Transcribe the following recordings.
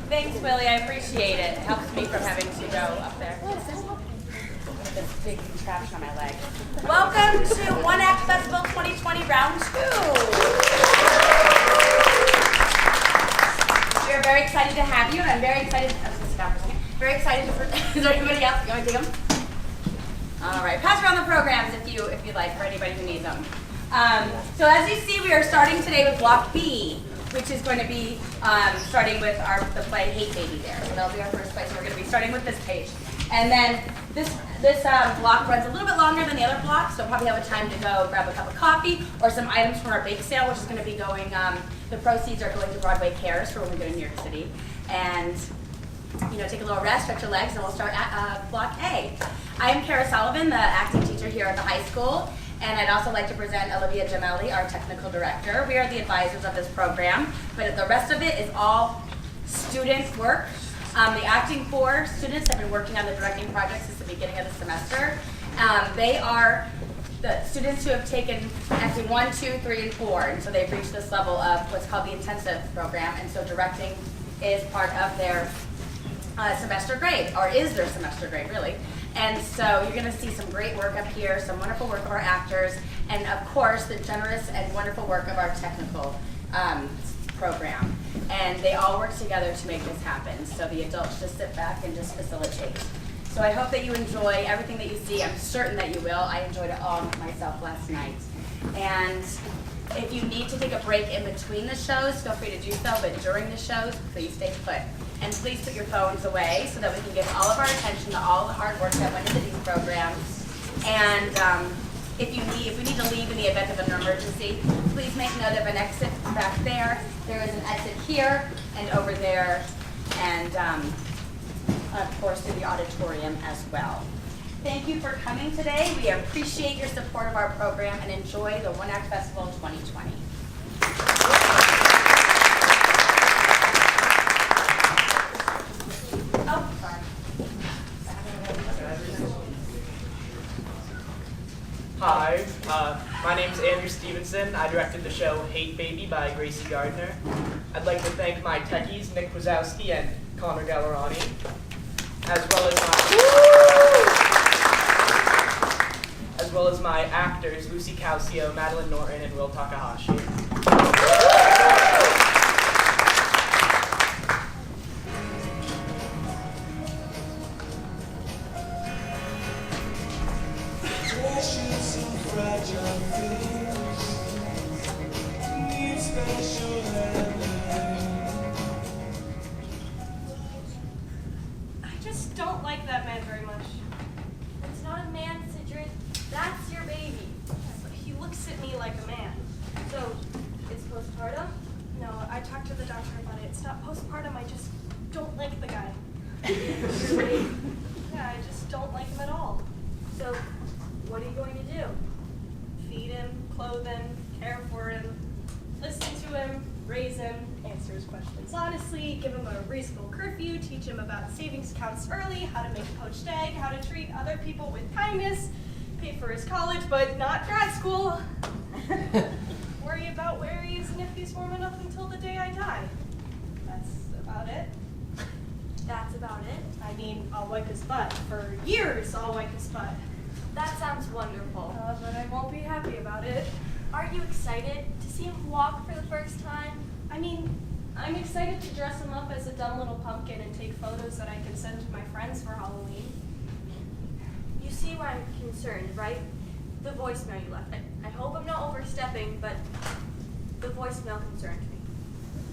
Thanks, Willie. I appreciate it. It helps me from having to go up there. This big contraption on my leg. Welcome to One Act Festival 2020 Round 2. We are very excited to have you, and I'm very excited. I was going to sit down for a second. Very excited for. Is there anybody else? You want to take them? All right. Pass around the programs if you like, for anybody who needs them. So as you see, we are starting today with Block B, which is going to be starting with the play Hate Baby there. So that'll be our first play. So we're going to be starting with this page. And then this block runs a little bit longer than the other blocks, so we'll probably have a time to go grab a cup of coffee or some items from our bake sale, which is going to be going, the proceeds are going to Broadway Cares for when we go to New York City. And, take a little rest, stretch your legs, and we'll start at Block A. I am Kara Sullivan, the acting teacher here at the high school. And I'd also like to present Olivia Gemelli, our technical director. We are the advisors of this program, but the rest of it is all student work. The acting 4 students have been working on the directing project since the beginning of the semester. They are the students who have taken acting 1, 2, 3, and 4, and so they've reached this level of what's called the intensive program, and so directing is part of their semester grade, or is their semester grade, really. And so you're going to see some great work up here, some wonderful work of our actors, and of course the generous and wonderful work of our technical program. And they all work together to make this happen. So the adults just sit back and just facilitate. So I hope that you enjoy everything that you see. I'm certain that you will. I enjoyed it all myself last night. And if you need to take a break in between the shows, feel free to do so, but during the shows, please stay put. And please put your phones away so that we can give all of our attention to all the hard work that went into these programs. And if we need to leave in the event of an emergency, please make note of an exit back there. There is an exit here and over there, and of course through the auditorium as well. Thank you for coming today. We appreciate your support of our program and enjoy the One Act Festival 2020. Hi, my name is Andrew Stevenson. I directed the show Hate Baby by Gracie Gardner. I'd like to thank my techies, Nick Wazowski and Connor Gallerani, as well as my actors, Lucy Calcio, Madeline Norton, and Will Takahashi. I just don't like that man very much. It's not a man, Sidrid. That's your baby. But he looks at me like a man. So, it's postpartum? No, I talked to the doctor about it. It's not postpartum, I just don't like the guy. Yeah, I just don't like him at all. So, what are you going to do? Feed him, clothe him, care for him, listen to him, raise him, answer his questions honestly, give him a reasonable curfew, teach him about savings accounts early, how to make a poached egg, how to treat other people with kindness, pay for his college, but not grad school. Worry about where he is and if he's warm enough until the day I die. That's about it. That's about it. I mean, I'll wipe his butt. For years, I'll wipe his butt. That sounds wonderful. But I won't be happy about it. Are you excited to see him walk for the first time? I mean, I'm excited to dress him up as a dumb little pumpkin and take photos that I can send to my friends for Halloween. You see why I'm concerned, right? The voicemail you left. I hope I'm not overstepping, but the voicemail concerned me.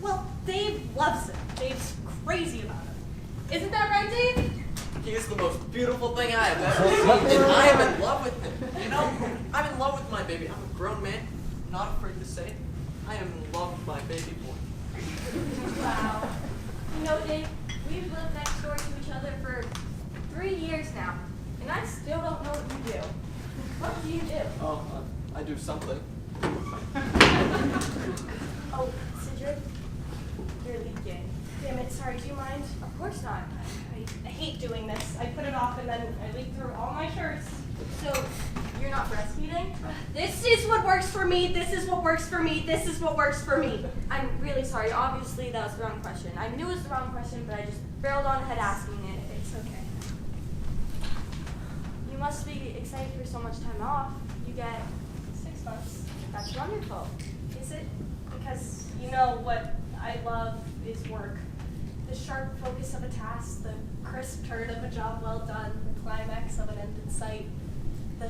Well, Dave loves him. Dave's crazy about him. Isn't that right, Dave? He is the most beautiful thing I have ever seen, and I am in love with him. I'm in love with my baby. I'm a grown man, not afraid to say it. I am in love with my baby boy. Wow. Dave, we've lived next door to each other for 3 years now, and I still don't know what you do. What do you do? Oh, I do something. Oh, Sidrid, you're leaking. Damn it, sorry, do you mind? Of course not. I hate doing this. I put it off and then I leak through all my shirts. So, you're not breastfeeding? This is what works for me, this is what works for me, this is what works for me. I'm really sorry. Obviously, that was the wrong question. I knew it was the wrong question, but I just barreled on ahead asking it. It's okay. You must be excited for so much time off. You get 6 months. That's wonderful. Is it? Because you know what I love is work. The sharp focus of a task, the crisp turn of a job well done, the climax of an end in sight, the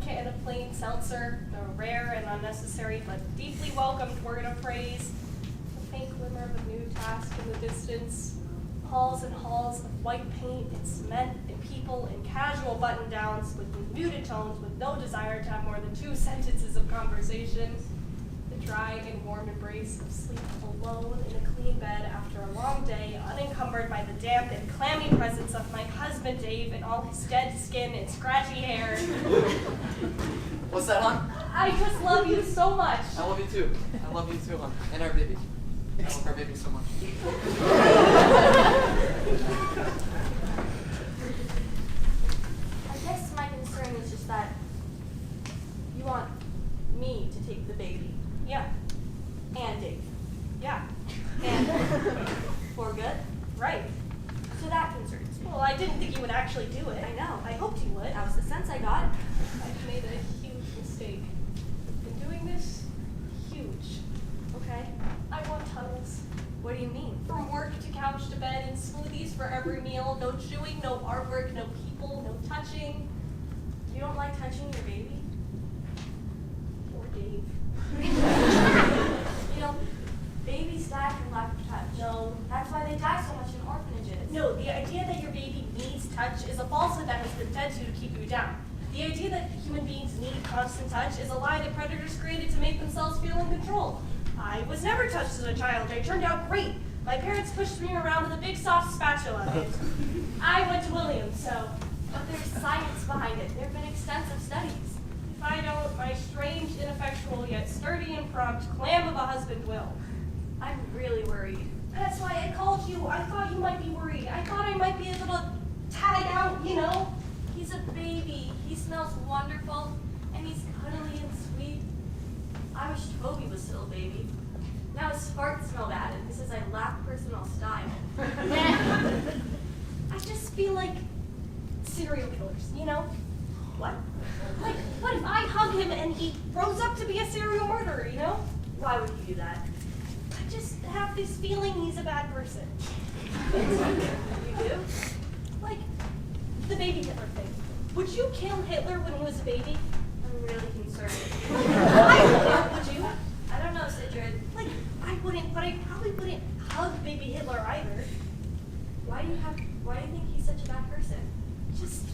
can of plain seltzer, the rare and unnecessary but deeply welcomed word of praise, the faint glimmer of a new task in the distance, halls and halls of white paint and cement and people in casual button-downs with muted tones with no desire to have more than 2 sentences of conversation, the dry and warm embrace of sleep alone in a clean bed after a long day, unencumbered by the damp and clammy presence of my husband Dave and all his dead skin and scratchy hair. What's that, hon? I just love you so much. I love you too. I love you too, hon. And our baby. I love our baby so much. I guess my concern is just that you want me to take the baby. Yeah, And Dave. yeah, And for good. right. So that concerns me. Well, I didn't think you would actually do it. I know. I hoped you would. That was the sense I got. I've made a huge mistake. In doing this, huge. Okay. I want tunnels. What do you mean? From work to couch to bed and smoothies for every meal. No chewing, no artwork, no people, no touching. You don't like touching your baby? Poor Dave. You know, babies die from lack of touch. No. That's why they die so much in orphanages. No, the idea that your baby needs touch is a falsehood that has been fed to keep you down. The idea that human beings need constant touch is a lie that predators created to make themselves feel in control. I was never touched as a child. I turned out great. My parents pushed me around with a big soft spatula. And I went to Williams, so But there's science behind it. There have been extensive studies. if I don't, my strange, ineffectual, yet sturdy and prompt clam of a husband will. I'm really worried. That's why I called you. I thought you might be worried. I thought I might be able to tag out, you know? He's a baby. He smells wonderful, and he's cuddly and sweet. I wish Toby was still a baby. Now his farts smell bad, and he says I lack personal style. I just feel like serial killers, you know? What? Like, what if I hug him and he grows up to be a serial murderer, you know? Why would you do that? I just have this feeling he's a bad person. You do? Like, the baby Hitler thing. Would you kill Hitler when he was a baby? I'm really concerned. I wouldn't, would you? I don't know, Sigrid. Like, I wouldn't, but I probably wouldn't hug baby Hitler either. Why do you think he's such a bad person? Just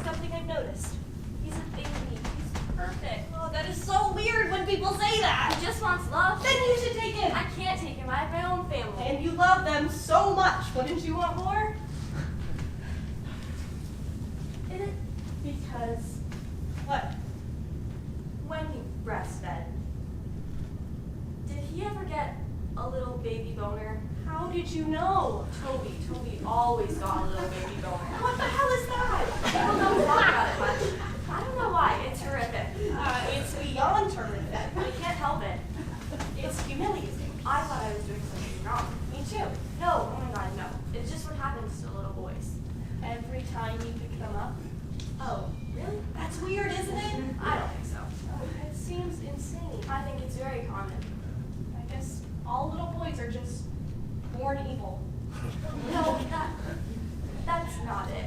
something I've noticed. He's a baby. He's perfect. Oh, that is so weird when people say that. He just wants love. Then you should take him. I can't take him. I have my own family. And you love them so much. Wouldn't you want more? Is it because What? when he breastfed, did he ever get a little baby boner? How did you know? Toby always got a little baby boner. What the hell is that? People don't talk about it much. I don't know why. It's horrific. It's beyond terrific. I can't help it. It's humiliating. I thought I was doing something wrong. Me too. No, oh my God, no. It's just what happens to little boys. Every time you pick them up. Oh, really? That's weird, isn't it? I don't think so. It seems insane. I think it's very common. I guess all little boys are just born evil. No, that's not it.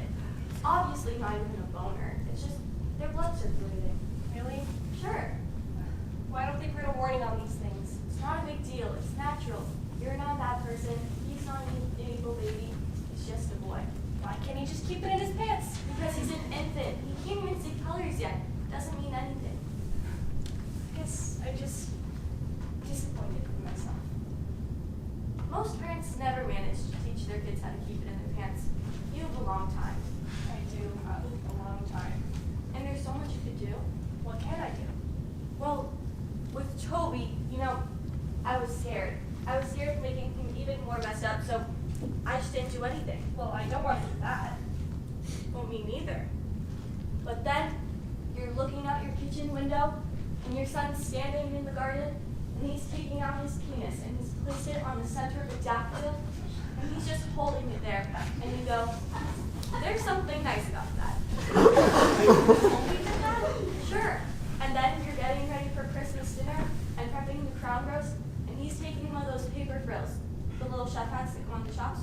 It's obviously not even a boner. It's just their blood circulating. Really? Sure. Why don't they print a warning on these things? It's not a big deal. It's natural. You're not a bad person. He's not an evil baby. He's just a boy. Why can't he just keep it in his pants? Because he's an infant. He can't even see colors yet. Doesn't mean anything. I guess I'm just disappointed in myself. Most parents never manage to teach their kids how to keep it in their pants. You have a long time. I do have a long time. And there's so much you could do. What can I do? Well, with Toby, you know, I was scared. I was scared of making him even more messed up, so I just didn't do anything. Well, I don't want to do that. Well, me neither. But then you're looking out your kitchen window and your son's standing in the garden and he's taking out his penis and he's placed it on the center of a daffodil and he's just holding it there. And you go, there's something nice about that. Only did that? Sure. And then you're getting ready for Christmas dinner and prepping the crown roast and he's taking one of those paper frills, the little chef hats that come on the shops,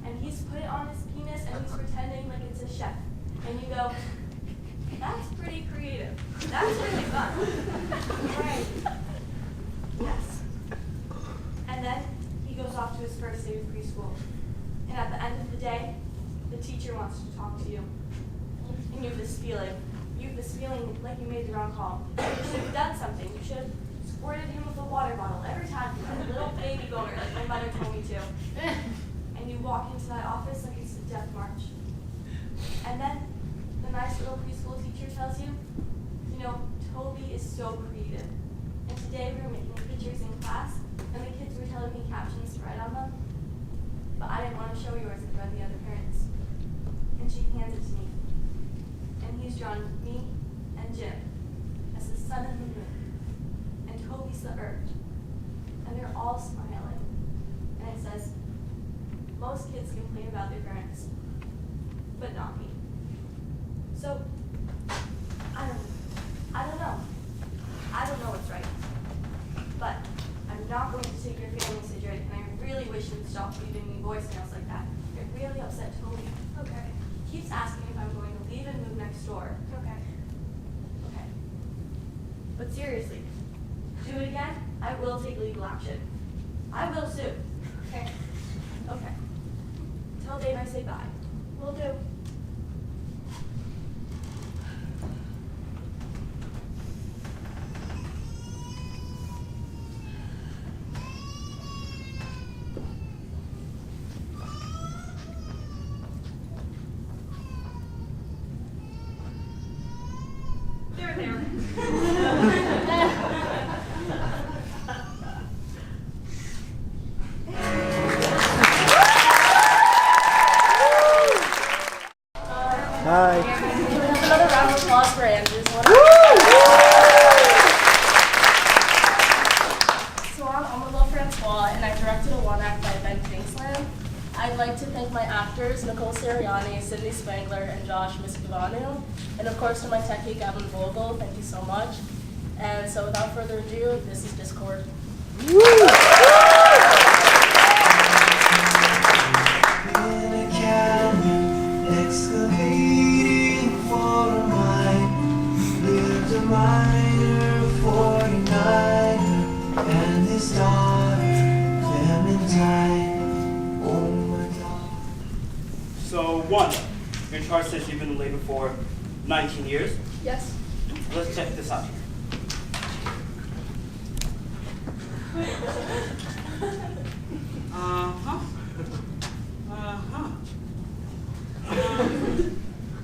and he's put it on his penis and he's pretending like it's a chef. And you go, that's pretty creative. That's really fun. Right. Yes. And then he goes off to his first day of preschool. And at the end of the day, the teacher wants to talk to you. And you have this feeling like you made the wrong call. You should have done something. You should have squirted him with a water bottle every time he had a little baby boner like my mother told me to. And you walk into that office like it's a death march. And then the nice little preschool teacher tells you, you know, Toby is so creative. And today we were making pictures in class, and the kids were telling me captions to write on them. But I didn't want to show yours in front of the other parents. And she hands it to me. And he's drawn me and Jim as the sun and the moon. And Toby's the earth. And they're all smiling. And it says, most kids complain about their parents, but not me. So, I don't know. I don't know what's right. But I'm not going to take your family cigarette, and I really wish you'd stop leaving me voicemails like that. It really upset Toby. Okay. He keeps asking if I'm going to leave and move next door. Okay. Okay. But seriously, do it again, I will take legal action. I will sue. Okay. Okay. Tell Dave I say bye. Will do. Hi. Can we have another round of applause for Andrews? So I'm Amelie Francois, and I directed a one-act by Ben Kingsland. I'd like to thank my actors, Nicole Sirianni, Sydney Spangler, and Josh Miskivanu. And of course to my techie, Gavin Vogel, thank you so much. And so without further ado, this is Discord. Excavating for a mine, lived a miner 49, and his daughter Clementine. Oh my God. So, Wanda, your chart says you've been in labor for 19 years. Yes. Let's check this out.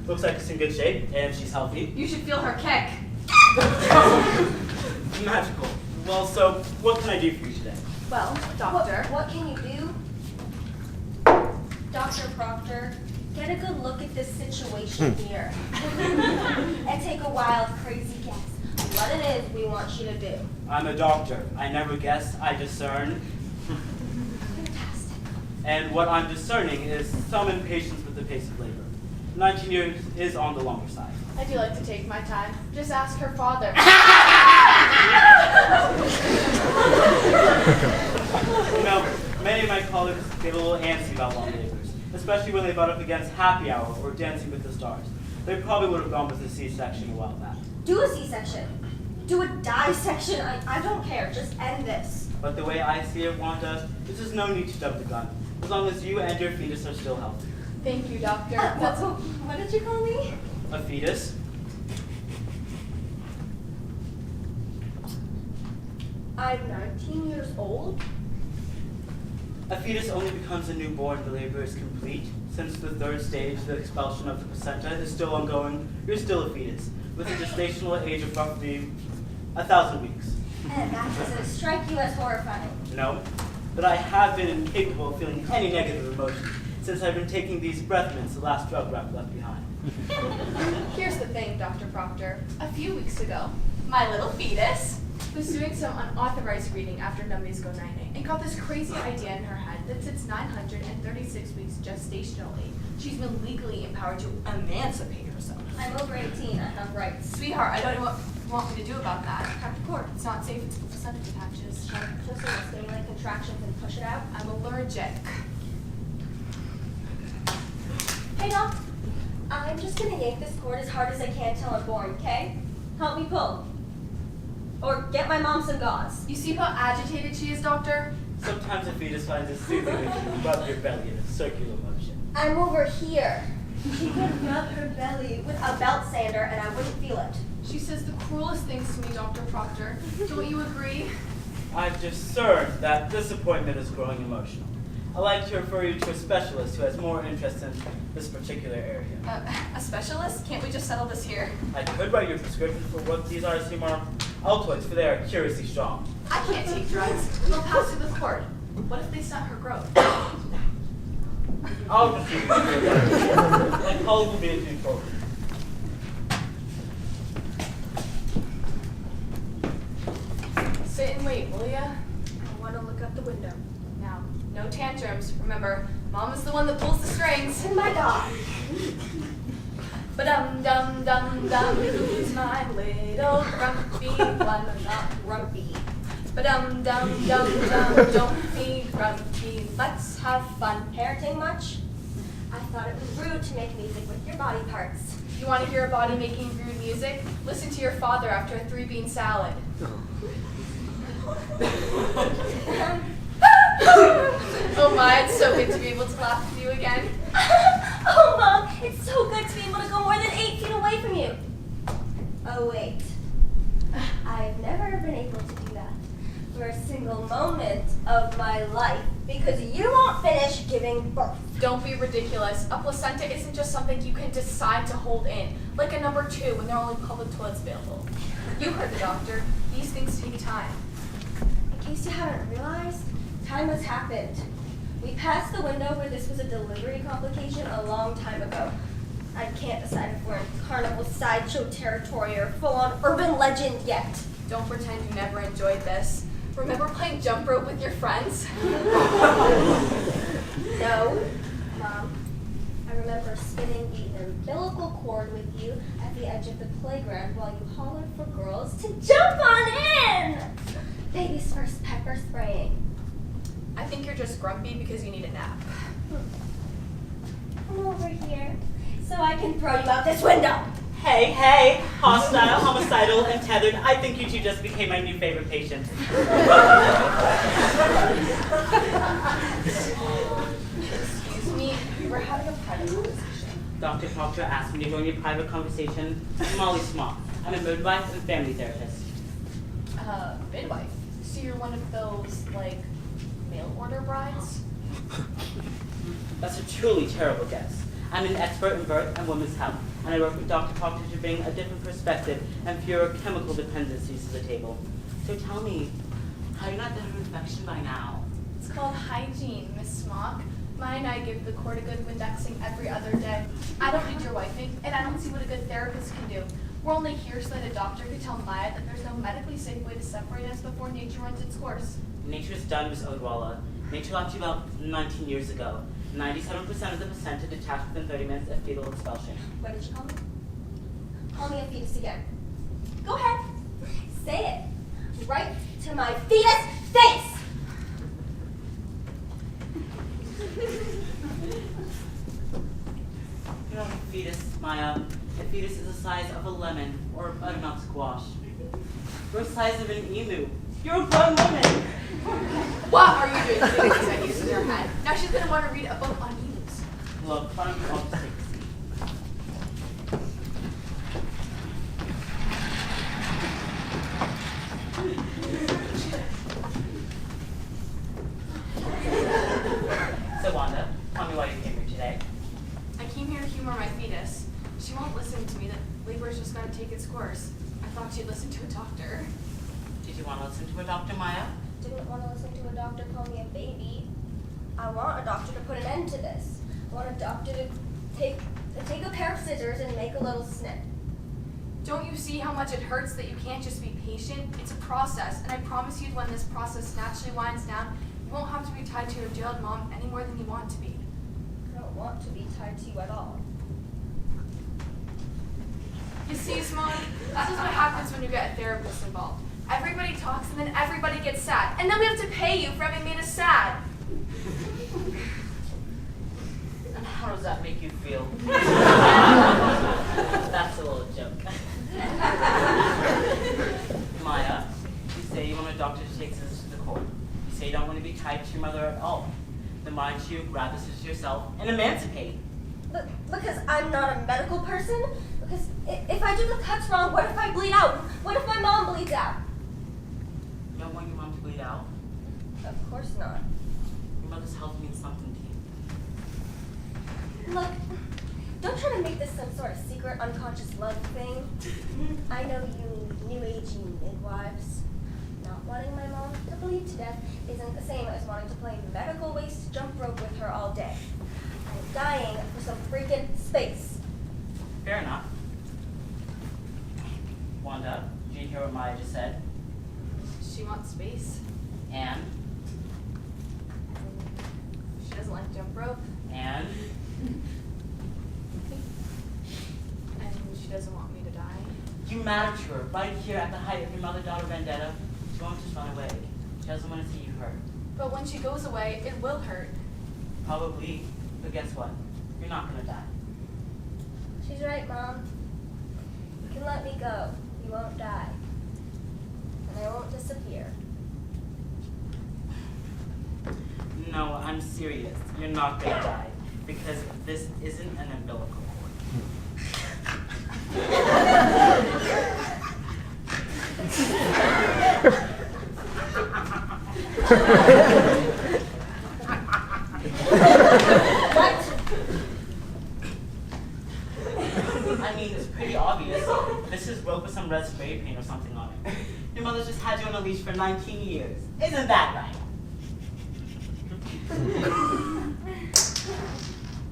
Looks like it's in good shape, and she's healthy. You should feel her kick. Magical. Well, so what can I do for you today? Well, doctor. What can you do? Dr. Proctor, get a good look at this situation here. And take a wild, crazy guess what it is we want you to do. I'm a doctor. I never guess, I discern. Fantastic. And what I'm discerning is some impatience with the pace of labor. 19 years is on the longer side. I do like to take my time. Just ask her father. You know, many of my colleagues get a little antsy about long labors, especially when they butt up against happy hour or dancing with the stars. They probably would have gone with a C-section a while back. Do a C-section. Do a dissection. I don't care. Just end this. But the way I see it, Wanda, there's no need to jump the gun, as long as you and your fetus are still healthy. Thank you, doctor. What did you call me? A fetus? I'm 19 years old. A fetus only becomes a newborn when the labor is complete. Since the third stage, the expulsion of the placenta, is still ongoing, you're still a fetus, with a gestational age of roughly 1,000 weeks. And that doesn't strike you as horrifying. No, but I have been incapable of feeling any negative emotion since I've been taking these breath mints, the last drug wrap left behind. Here's the thing, Dr. Proctor. A few weeks ago, my little fetus was doing some unauthorized reading after nummies go night-night and got this crazy idea in her head that since 936 weeks gestationally, she's been legally empowered to emancipate herself. I'm over 18. I have rights. Sweetheart, I don't know what you want me to do about that. Crack the cord. It's not safe until the placenta detaches. Just gonna stimulate contractions and push it out. I'm allergic. Hey, Doc. I'm just gonna yank this cord as hard as I can till I'm born, okay? Help me pull. Or get my mom some gauze. You see how agitated she is, Doctor? Sometimes a fetus finds it soothing if you rub your belly in a circular motion. I'm over here. She could rub her belly with a belt sander and I wouldn't feel it. She says the cruelest things to me, Dr. Proctor. Don't you agree? I've discerned that this appointment is growing emotional. I'd like to refer you to a specialist who has more interest in this particular area. A specialist? Can't we just settle this here? I could write your prescription for what these are assume are Altoids, for they are curiously strong. I can't take drugs. They'll pass through the cord. What if they stunt her growth? I'll just use it. My colleague will be at you shortly. Sit and wait, will ya? I want to look out the window. Now, no tantrums. Remember, Mom is the one that pulls the strings. And my dog. Ba-dum-dum-dum-dum, who's my little grumpy one? Not grumpy. Ba-dum-dum-dum-dum, don't be grumpy. Let's have fun. Parenting much? I thought it was rude to make music with your body parts. You want to hear a body making rude music? Listen to your father after a 3-bean salad. Oh my, it's so good to be able to laugh with you again. Oh, Mom, it's so good to be able to go more than 8 feet away from you. Oh, wait. I've never been able to do that for a single moment of my life because you won't finish giving birth. Don't be ridiculous. A placenta isn't just something you can decide to hold in, like a number 2 when there are only public toilets available. You heard the doctor. These things take time. In case you haven't realized, time has happened. We passed the window where this was a delivery complication a long time ago. I can't decide if we're in carnival sideshow territory or full-on urban legend yet. Don't pretend you never enjoyed this. Remember playing jump rope with your friends? No, Mom. I remember spinning the umbilical cord with you at the edge of the playground while you hollered for girls to jump on in! Baby's first pepper spraying. I think you're just grumpy because you need a nap. Come over here so I can throw you out this window. Hey, hey, hostile, homicidal, and tethered. I think you two just became my new favorite patient. Excuse me, we're having a private conversation. Dr. Proctor asked me to join your private conversation. I'm Molly Small. I'm a midwife and family therapist. Midwife. So you're one of those, like, mail order brides? That's a truly terrible guess. I'm an expert in birth and women's health, and I work with Dr. Proctor to bring a different perspective and fewer chemical dependencies to the table. So tell me, how you not dead of infection by now? It's called hygiene, Miss Smock. Maya and I give the cord a good Windexing every other day. I don't need your wifing, and I don't see what a good therapist can do. We're only here so that a doctor can tell Maya that there's no medically safe way to separate us before nature runs its course. Nature's done, Miss Odwalla. Nature left you about 19 years ago. 97% of the placenta detached within 30 minutes of fetal expulsion. What did you call me? Call me a fetus again. Go ahead. Say it. Right to my fetus face! You're not a fetus, Maya. A fetus is the size of a lemon or a butternut squash. You're the size of an emu. You're a grown woman. What are you doing to these that uses her head? Now she's gonna want to read a book on emus. Look, I'll just take a seat. So Wanda, tell me why you came here today. I came here to humor my fetus. She won't listen to me that labor's just gonna take its course. I thought she'd listen to a doctor. Did you want to listen to a Dr. Maya? Didn't want to listen to a doctor call me a baby. I want a doctor to put an end to this. I want a doctor to Take a pair of scissors and make a little snip. Don't you see how much it hurts that you can't just be patient? It's a process, and I promise you when this process naturally winds down, you won't have to be tied to your jailed mom any more than you want to be. I don't want to be tied to you at all. You see, Simone, this is what happens when you get a therapist involved. Everybody talks and then everybody gets sad. And then we have to pay you for having made us sad. And how does that make you feel? That's a little joke. Maya, you say you want a doctor to take scissors to the court. You say you don't want to be tied to your mother at all. Then why don't you grab the scissors yourself and emancipate? Because I'm not a medical person? Because if I do the cuts wrong, what if I bleed out? What if my mom bleeds out? You don't want your mom to bleed out? Of course not. Your mother's health means something to you. Look, don't try to make this some sort of secret unconscious love thing. I know you new aging midwives. Not wanting my mom to bleed to death isn't the same as wanting to play medical waste jump rope with her all day. I'm dying for some freaking space. Fair enough. Wanda, did you hear what Maya just said? She wants space. And? She doesn't like jump rope. And? And she doesn't want me to die. You matter to her right here at the height of your mother-daughter vendetta. She won't just run away. She doesn't want to see you hurt. But when she goes away, it will hurt. Probably, but guess what? You're not gonna die. She's right, Mom. You can let me go. You won't die. And I won't disappear. No, I'm serious. You're not gonna die. Because this isn't an umbilical cord. What? I mean, it's pretty obvious. This is rope with some red spray paint or something on it. Your mother's just had you on a leash for 19 years. Isn't that right?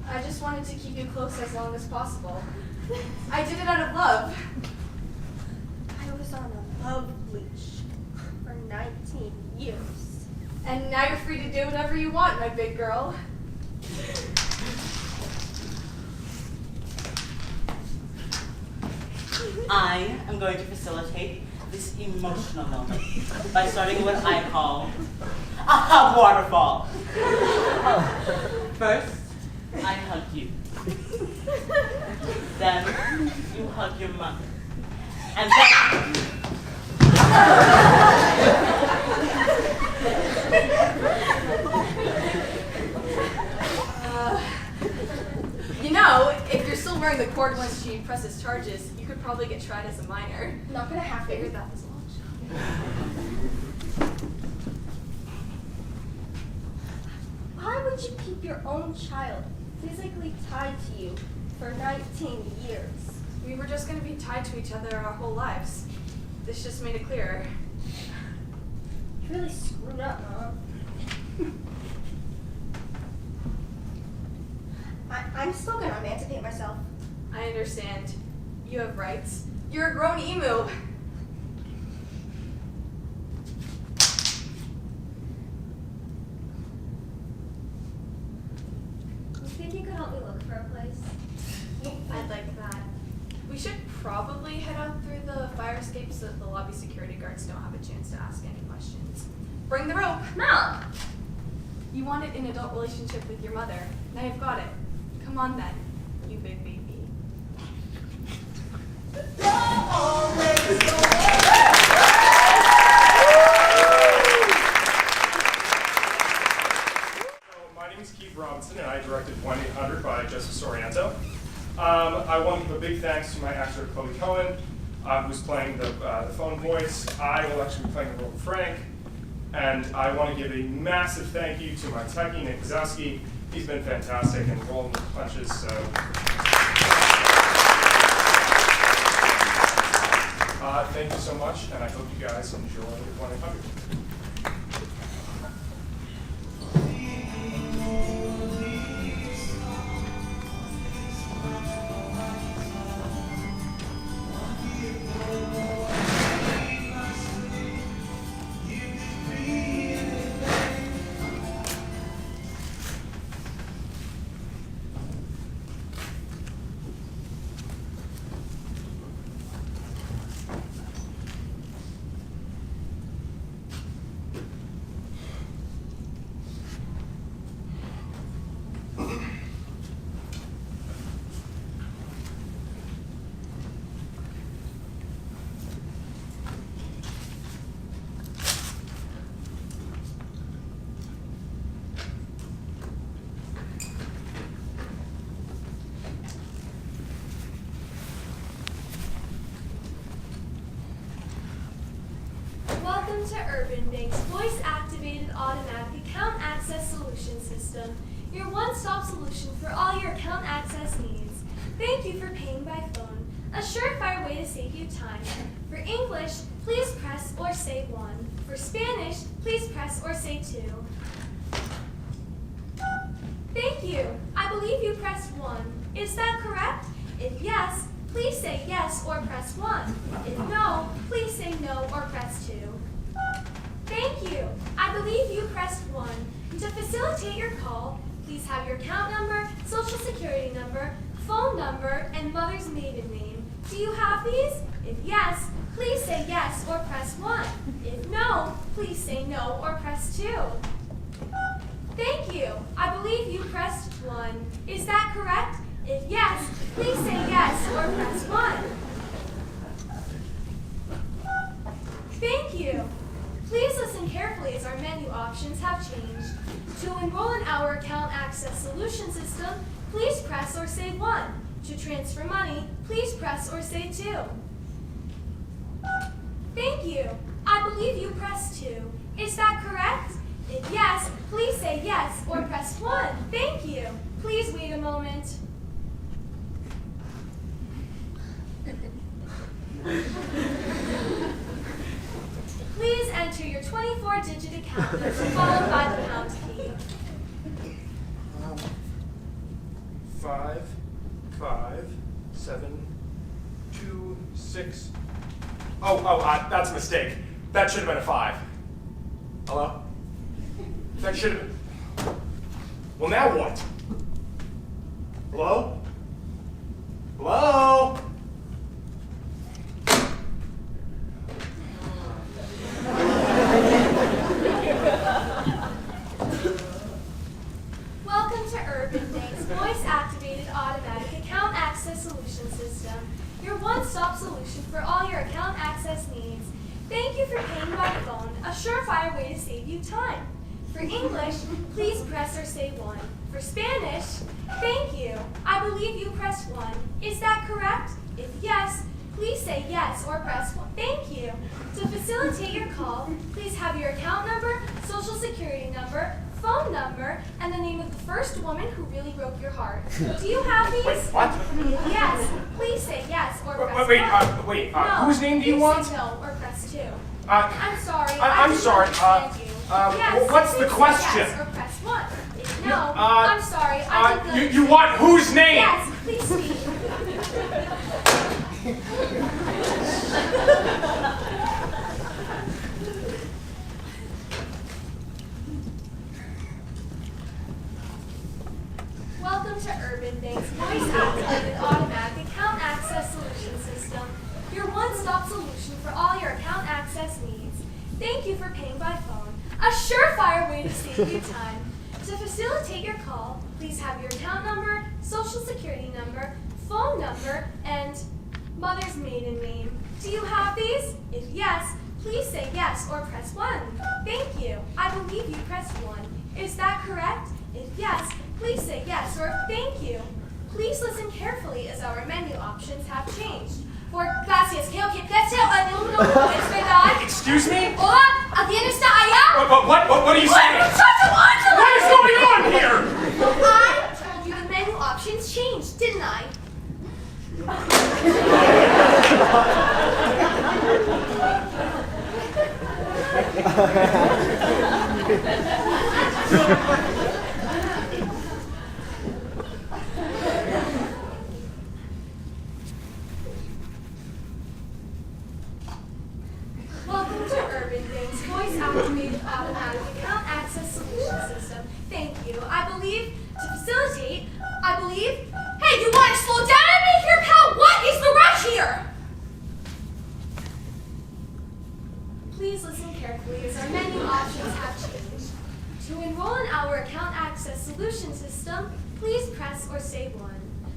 I just wanted to keep you close as long as possible. I did it out of love. I was on a love leash for 19 years. And now you're free to do whatever you want, my big girl. I am going to facilitate this emotional moment by starting what I call a hug waterfall. First, I hug you. Then, you hug your mother. And then... You know, if you're still wearing the cord once she presses charges, you could probably get tried as a minor. Not gonna I happen. figured that was a long shot. Why would you keep your own child physically tied to you for 19 years? We were just going to be tied to each other our whole lives. This just made it clearer. You really screwed up, Mom. I'm still gonna emancipate myself. I understand. You have rights. You're a grown emu. You think you could help me look for a place? I'd like that. We should probably head out through the fire escape so that the lobby security guards don't have a chance to ask any questions. Bring the rope. Mom! You wanted an adult relationship with your mother. Now you've got it. Come on then, you big baby. My name is Keith Robinson, and I directed 1-800 by Joseph Sorianto. I want to give a big thanks to my actor Chloe Cohen, who's playing the phone voice. I will actually be playing the role of Frank. And I want to give a massive thank you to my techie, Nick Wazowski. He's been fantastic and rolling with the punches. So, thank you so much, and I hope you guys enjoy 1-800. Urban Bank's voice-activated automatic account access solution system, your one-stop solution for all your account access needs. Thank you for paying by phone, a surefire way to save you time. For English, please press or say 1. For Spanish, please press or say 2. Thank you. I believe you pressed 1. Is that correct? If yes, please say yes or press 1. If no, please say no or press 2. Thank you. I believe you pressed 1. To facilitate your call, please have your account number, social security number, phone number, and mother's maiden name. Do you have these? If yes, please say yes or press 1. If no, please say no or press 2. Thank you. I believe you pressed 1. Is that correct? If yes, please say yes or press 1. Thank you. Please listen carefully as our menu options have changed. To enroll in our account access solution system, please press or say 1. To transfer money, please press or say 2. Thank you. I believe you pressed 2. Is that correct? If yes, please say yes or press 1. Thank you. Please wait a moment. Please enter your 24-digit account number followed by the pound key. 5, 5, 7, 2, 6. That's a mistake. That should have been a 5. Hello? That should have been. Well, now what? Hello? Hello? Welcome to Urban Bank's voice-activated automatic account access solution system, your one-stop solution for all your account access needs. Thank you for paying by phone, a surefire way to save you time. For English, please press or say 1. For Spanish, thank you. I believe you pressed 1. Is that correct? If yes, please say yes or press 1. Thank you. To facilitate your call, please have your account number, social security number, phone number, and the name of the first woman who really broke your heart. Do you have these? Wait, what? If yes, please say yes or press 1. No, Whose name do you want? Please say no or press 2. I'm sorry. I'm sorry. Yes, What's the please say question? Yes or press 1. If no, I'm sorry. I did You want whose name? Yes, please speak. Welcome to Urban Bank's voice-activated automatic account access solution system, your one-stop solution for all your account access needs. Thank you for paying by phone, a surefire way to save you time. To facilitate your call, please have your account number, social security number, phone number, and mother's maiden name. Do you have these? If yes, please say yes or press 1. Thank you. I believe you pressed 1. Is that correct? If yes, please say yes or thank you. Please listen carefully as our menu options have changed. For gracias, que el número 1 es verdad. Excuse me? Hola, ¿alguien está allá? What are you saying? What is going on here? I told you the menu options changed, didn't I? Welcome to Urban Bank's voice-activated automatic account access solution system. Thank you. Hey, you want to slow down a bit here, pal? What is the rush here? Please listen carefully as our menu options have changed. To enroll in our account access solution system, please press or say 1.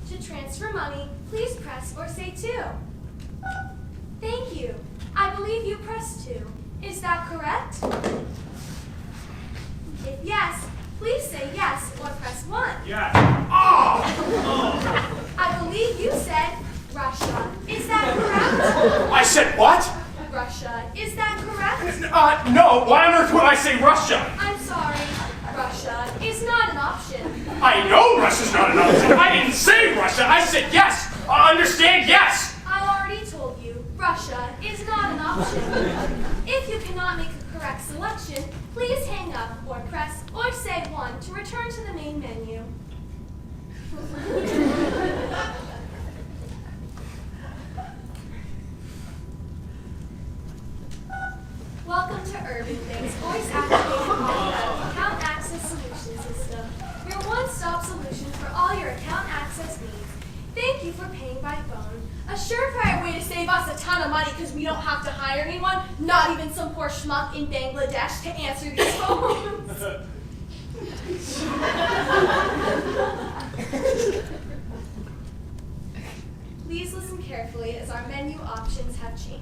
To transfer money, please press or say 2. Thank you. I believe you pressed 2. Is that correct? If yes, please say yes or press 1. Yes. I believe you said Russia. Is that correct? I said what? Russia. Russia. Is that correct? No. Why on earth would I say Russia? I'm sorry. Russia is not an option. I know Russia's not an option. I didn't say Russia. I said yes. Understand? Yes. I already told you, Russia is not an option. If you cannot make a correct selection, please hang up or press or say 1 to return to the main menu. Welcome to Urban Things Voice Activated Mobile Account Access Solution System, your one-stop solution for all your account access needs. Thank you for paying by phone. A surefire way to save us a ton of money because we don't have to hire anyone, not even some poor schmuck in Bangladesh to answer these phones. Please listen carefully as our menu options have changed.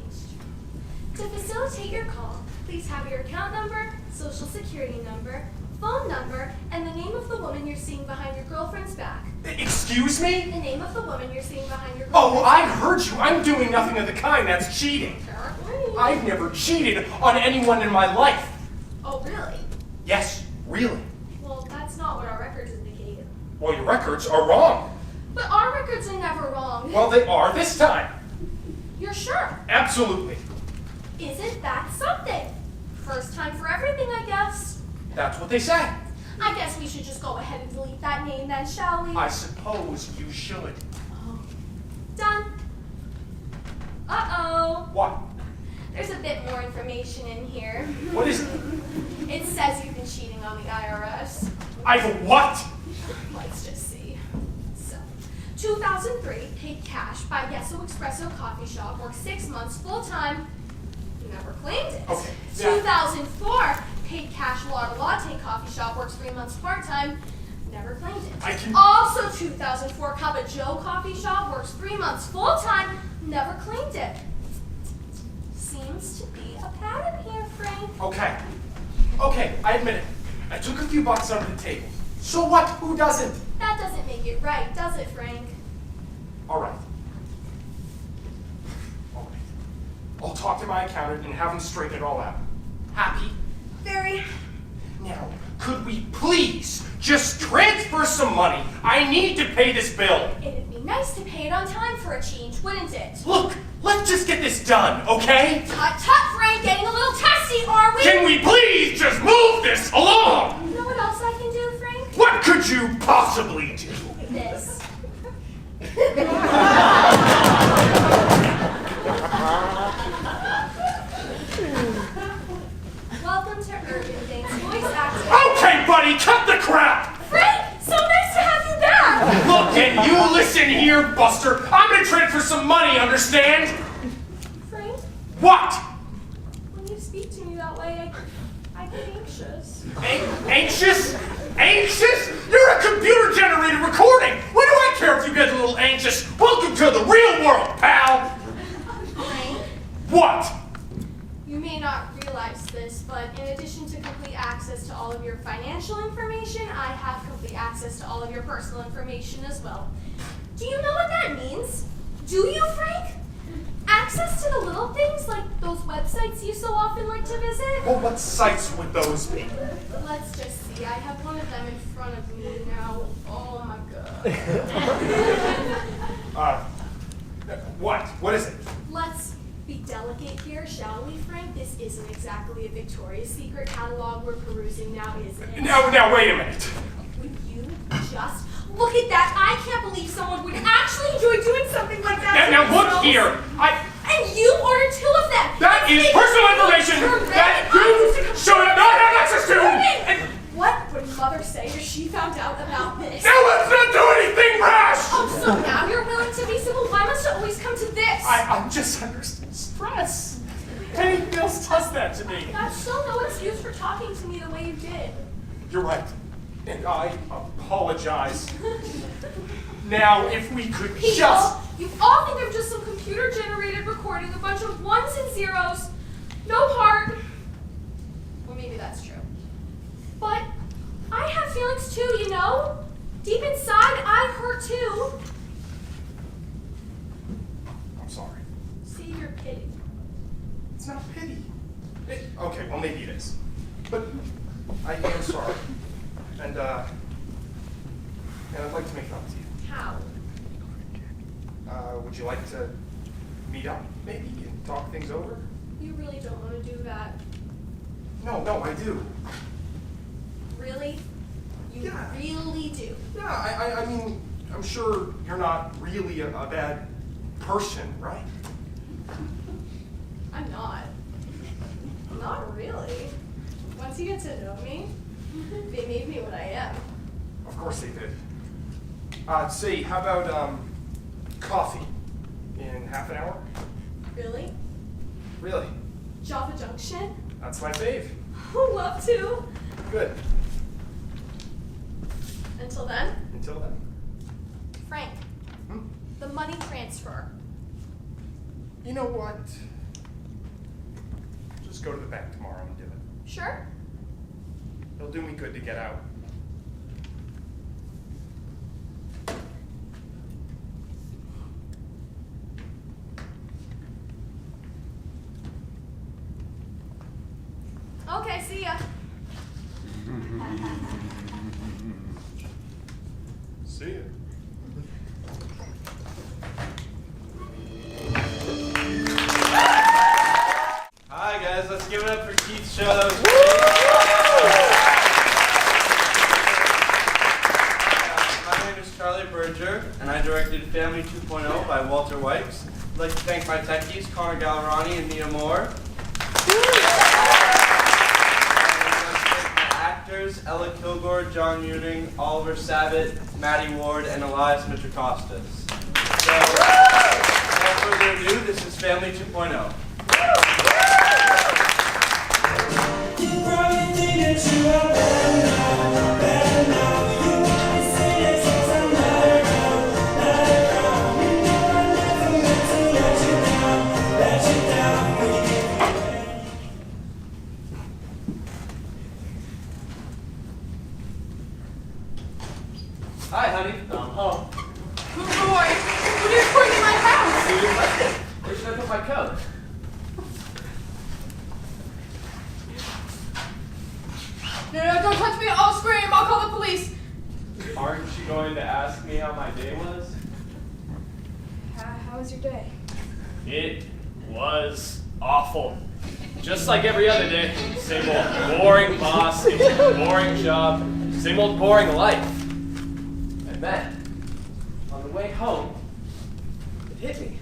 To facilitate your call, please have your account number, social security number, phone number, and the name of the woman you're seeing behind your girlfriend's back. Excuse me? The name of the woman you're seeing behind your girlfriend's Oh, I back. heard you. I'm doing nothing of the kind. That's cheating. Apparently. I've never cheated on anyone in my life. Oh, really? Yes, really. Well, that's not what our records indicate. Well, your records are wrong. But our records are never wrong. Well, they are this time. You're sure? Absolutely. Isn't that something? First time for everything, I guess. That's what they say. I guess we should just go ahead and delete that name then, shall we? I suppose you should. Done. Uh-oh. What? There's a bit more information in here. What is it? It says you've been cheating on the IRS. I've what? Let's just see. So, 2003, paid cash by Yeso Espresso Coffee Shop, worked 6 months full-time, never claimed it. Okay, yeah. 2004, paid cash Latte Coffee Shop, works 3 months part-time, never claimed it. I can- Also 2004, Cup of Joe Coffee Shop, works 3 months full-time, never claimed it. Seems to be a pattern here, Frank. Okay, I admit it. I took a few bucks under the table. So what? Who doesn't? That doesn't make it right, does it, Frank? All right. I'll talk to my accountant and have him straighten it all out. Happy? Very. Now, could we please just transfer some money? I need to pay this bill. It'd be nice to pay it on time for a change, wouldn't it? Look, let's just get this done, okay? Tut tut, Frank, getting a little testy, are we? Can we please just move this along? You know what else I can do, Frank? What could you possibly do? This. Welcome to Urban Things Voice Activated. Okay, buddy, cut the crap! Frank, so nice to have you back! Look, and you listen here, Buster. I'm gonna transfer some money, understand? Frank, What? when you speak to me that way, I get anxious. Anxious? Anxious? You're a computer-generated recording. What do I care if you get a little anxious? Welcome to the real world, pal. Frank, What? you may not realize this, but in addition to complete access to all of your financial information, I have complete access to all of your personal information as well. Do you know what that means? Do you, Frank? Access to the little things like those websites you so often like to visit? Well, what sites would those be? Let's just see. I have one of them in front of me now. Oh my god. What? What is it? Let's be delicate here, shall we, Frank? This isn't exactly a Victoria's Secret catalog we're perusing now, is it? Now, wait a minute. Would you just look at that? I can't believe someone would actually enjoy doing something like that. to Now look themselves. here. And you ordered 2 of them. That is It's personal making information terrific that you should not have access to. And what would Mother say if she found out about this? now let's not do anything rash. Oh, so now you're willing to be civil? Why must it always come to this? I'm just under stress. Anything else does that to me. That's still no excuse for talking to me the way you did. You're right. And I apologize. Now, if we could People, just... you all think I'm just some computer-generated recording, a bunch of ones and zeros, no heart. Well, maybe that's true. But I have feelings too, you know? Deep inside, I hurt too. I'm sorry. Save your pity. It's not pity. Okay, well maybe it is. But I am sorry. And I'd like to make it up to you. How? Would you like to meet up, maybe, and talk things over? You really don't want to do that. No, I do. Really? You Yeah. really do? Yeah, I mean, I'm sure you're not really a bad person, right? I'm not. Not really. Once you get to know me, they made me what I am. Of course they did. Say, how about, coffee in half an hour? Really? Really? Java Junction? That's my fave. Love to. Good. Until then, Until then. Frank, the money transfer. You know what? Just go to the bank tomorrow and do it. Sure? It'll do me good to get out. Okay, see ya. See ya. Hi guys, let's give it up for Keith's show. That was great. My name is Charlie Berger, and I directed Family 2.0 by Walter Wipes. I'd like to thank my techies, Connor Gallerani and Nia Moore. Actors, Ella Kilgore, John Muning, Oliver Sabat, Maddie Ward, and Elias Mitrakostas. So, without further ado, this is Family 2.0. You probably think that you are better now. You wanna say that since I'm not around. You know I never meant to let you down when you give me away. Hi, honey. I'm home. Good boy. What are you doing in my house? You left it. Where should I put my coat? No, don't touch me. I'll scream. I'll call the police. Aren't you going to ask me how my day was? How was your day? It was awful. Just like every other day. Same old boring boss, same old boring job, same old boring life. And then, on the way home, it hit me.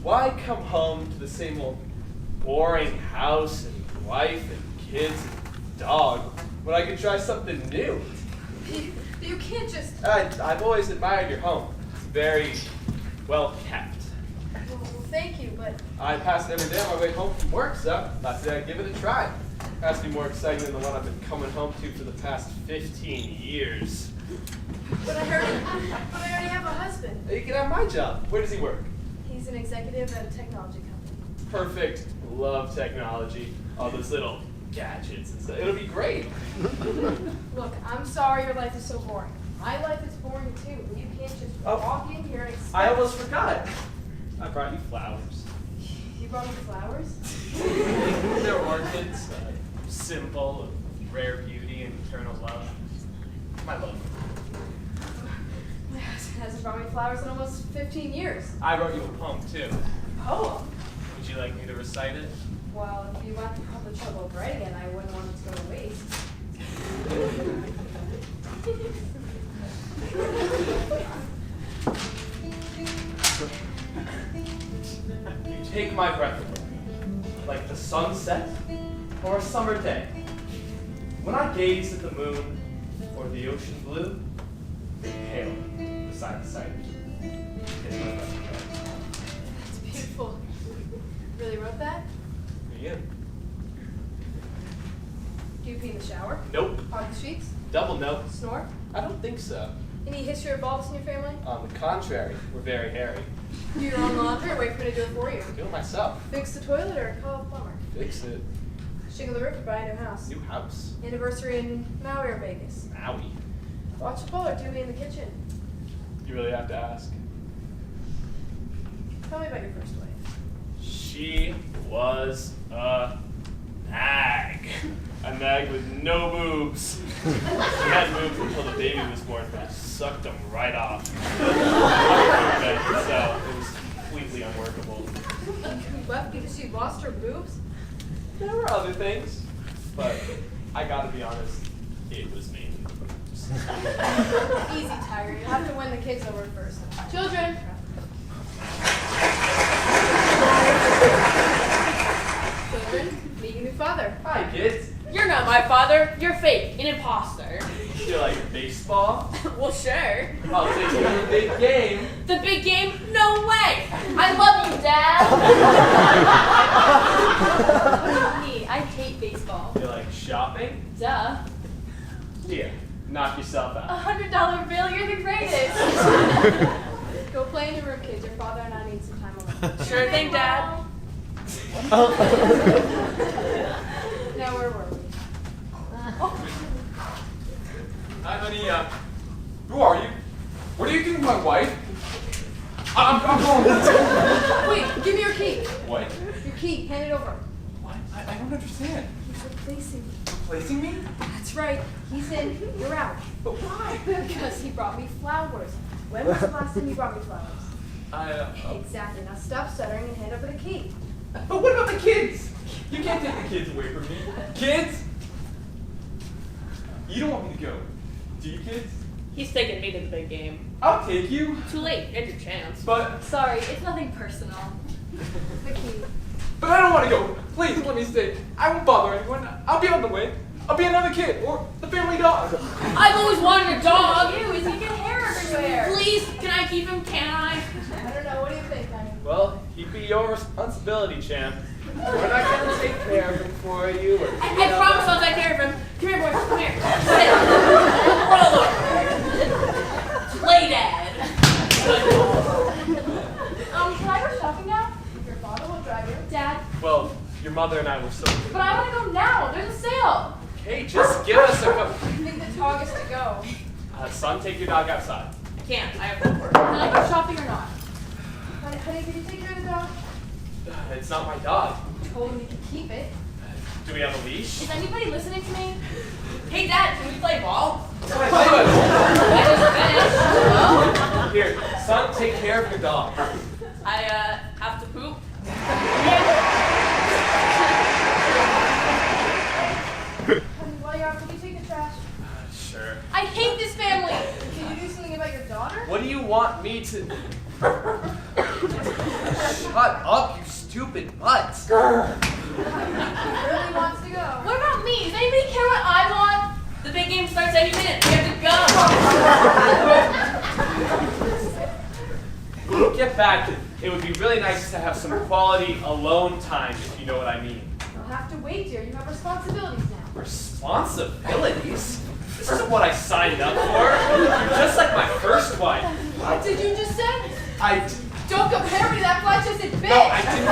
Why come home to the same old boring house and wife and kids and dog when I could try something new? You can't just. I've always admired your home. It's very well kept. Well, thank you, but I pass it every day on my way home from work, so I said I'd give it a try. Has to be more exciting than the one I've been coming home to for the past 15 years. but I already have a husband. You can have my job. Where does he work? He's an executive at a technology company. Perfect. Love technology. All those little gadgets and stuff. It'll be great. Look, I'm sorry your life is so boring. My life is boring too. You can't just walk in here and expect. I almost forgot. I brought you flowers. You brought me flowers? They're orchids. Simple, rare beauty, and eternal love. My love. My husband hasn't brought me flowers in almost 15 years. I wrote you a poem, too. Poem? Would you like me to recite it? Well, if you went through all the trouble of writing it, I wouldn't want it to go to waste. You take my breath away, like the sunset or a summer day. When I gaze at the moon or the ocean blue, they pale beside the sight of you. Take my breath away. That's beautiful. Really wrote that? Yeah. Do you pee in the shower? Nope. On the streets? Double no. Snore? I don't think so. Any history of baldness in your family? On the contrary, we're very hairy. Do your own laundry or wait for me to do it for you? Do it myself. Fix the toilet or call a plumber? Fix it. Shingle the roof or buy a new house? New house. Anniversary in Maui or Vegas? Maui. Watch the bowl or do me in the kitchen? You really have to ask. Tell me about your first wife. She She was a nag. A nag with no boobs. She had boobs until the baby was born, but I sucked them right off. So it was completely unworkable. You left because she lost her boobs? There were other things, but I gotta be honest, it was mainly the boobs. Easy, Tiger. You have to win the kids over first. Children! Children, meet your new father. Hi, kids. You're not my father. You're fake. An imposter. You like baseball? Well, sure. I'll take you to the big game. The big game? No way. I love you, Dad. What about me? I hate baseball. You like shopping? Duh. Here, knock yourself out. $100 bill, you're the greatest. Go play in your room, kids. Your father and I need some time alone. Sure thing, Dad. Now, where were we? Hi, honey. Who are you? What are you doing, my wife? I'm going. Wait, give me your key. What? Your key. Hand it over. What? I don't understand. He's replacing me. Replacing me? That's right. He's in. You're out. But why? Because he brought me flowers. When was the last time you brought me flowers? Exactly. Now stop stuttering and hand over the key. But what about the kids? You can't take the kids away from me. Kids? You don't want me to go, do you, kids? He's taking me to the big game. I'll take you. Too late. You had your chance. But Sorry, it's nothing personal. The key. I don't want to go. Please let me stay. I won't bother anyone. I'll be on the way. I'll be another kid or the family dog. I've always wanted a dog. Ew, he's gonna get hair everywhere. Please, can I keep him? Can I? I don't know. What do you think, honey? Well, he'd be your responsibility, champ. We're not gonna take care of him for you. Or I promise I'll take care of him. Come here, boys. Come here. Sit. Roll over. Play dead. Can I go shopping now? Your father will drive you. Dad? Well, your mother and I were so. But I wanna go now. There's a sale. Okay, just give us a couple. I think the dog is to go. Son, take your dog outside. I can't. I have homework. Can I go shopping or not? Honey, did you take care of the dog? It's not my dog. You told him you could keep it. Do we have a leash? Is anybody listening to me? Hey, Dad, can we play ball? I I just finished. Here, son, take care of your dog. I have to poop. Honey, while you're out, could you take the trash? Sure. I hate this family. Can you do something about your daughter? What do you want me to? Shut up, you stupid butt. He really wants to go. What about me? Does anybody care what I want? The big game starts any minute. We have to go. Get back. It would be really nice to have some quality alone time, if you know what I mean. You'll have to wait, dear. You have responsibilities now. Responsibilities? This isn't what I signed up for. You're just like my first wife. What did you just say? I. Don't compare me to that flat-chested bitch. No, I didn't.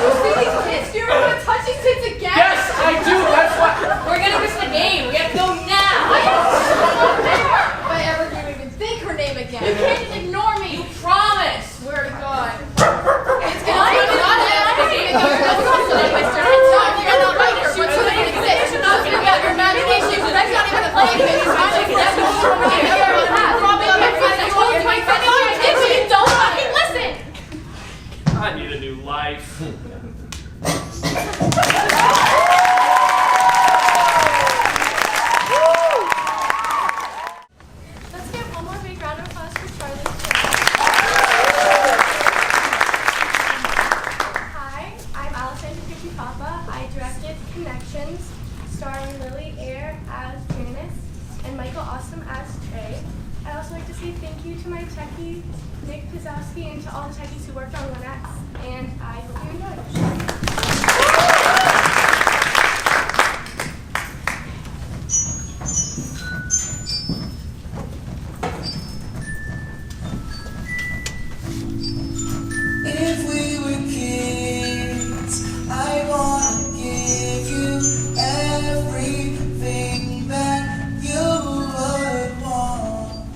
You see these kids? Do you ever want to touch these kids again? Yes, I do. That's what. We're gonna miss the game. We have to go now. If I ever do even think her name again. You can't just ignore me. You promise. Swear to God. It's gonna I'm take not a even You're not right here. What's your name? You should not speak out your imagination. That's not even a play. It's not even a Don't fucking listen. I need a new life. Let's get one more big round of applause for Charlie. Hi, I'm Allison Papa. I directed Connections, starring Lily Ayre as Janice and Michael Awesome as Trey. I'd also like to say thank you to my techie, Nick Pizowski, and to all the techies who worked on 1X, and I hope you enjoy. If we were kids, I wanna give you everything that you would want.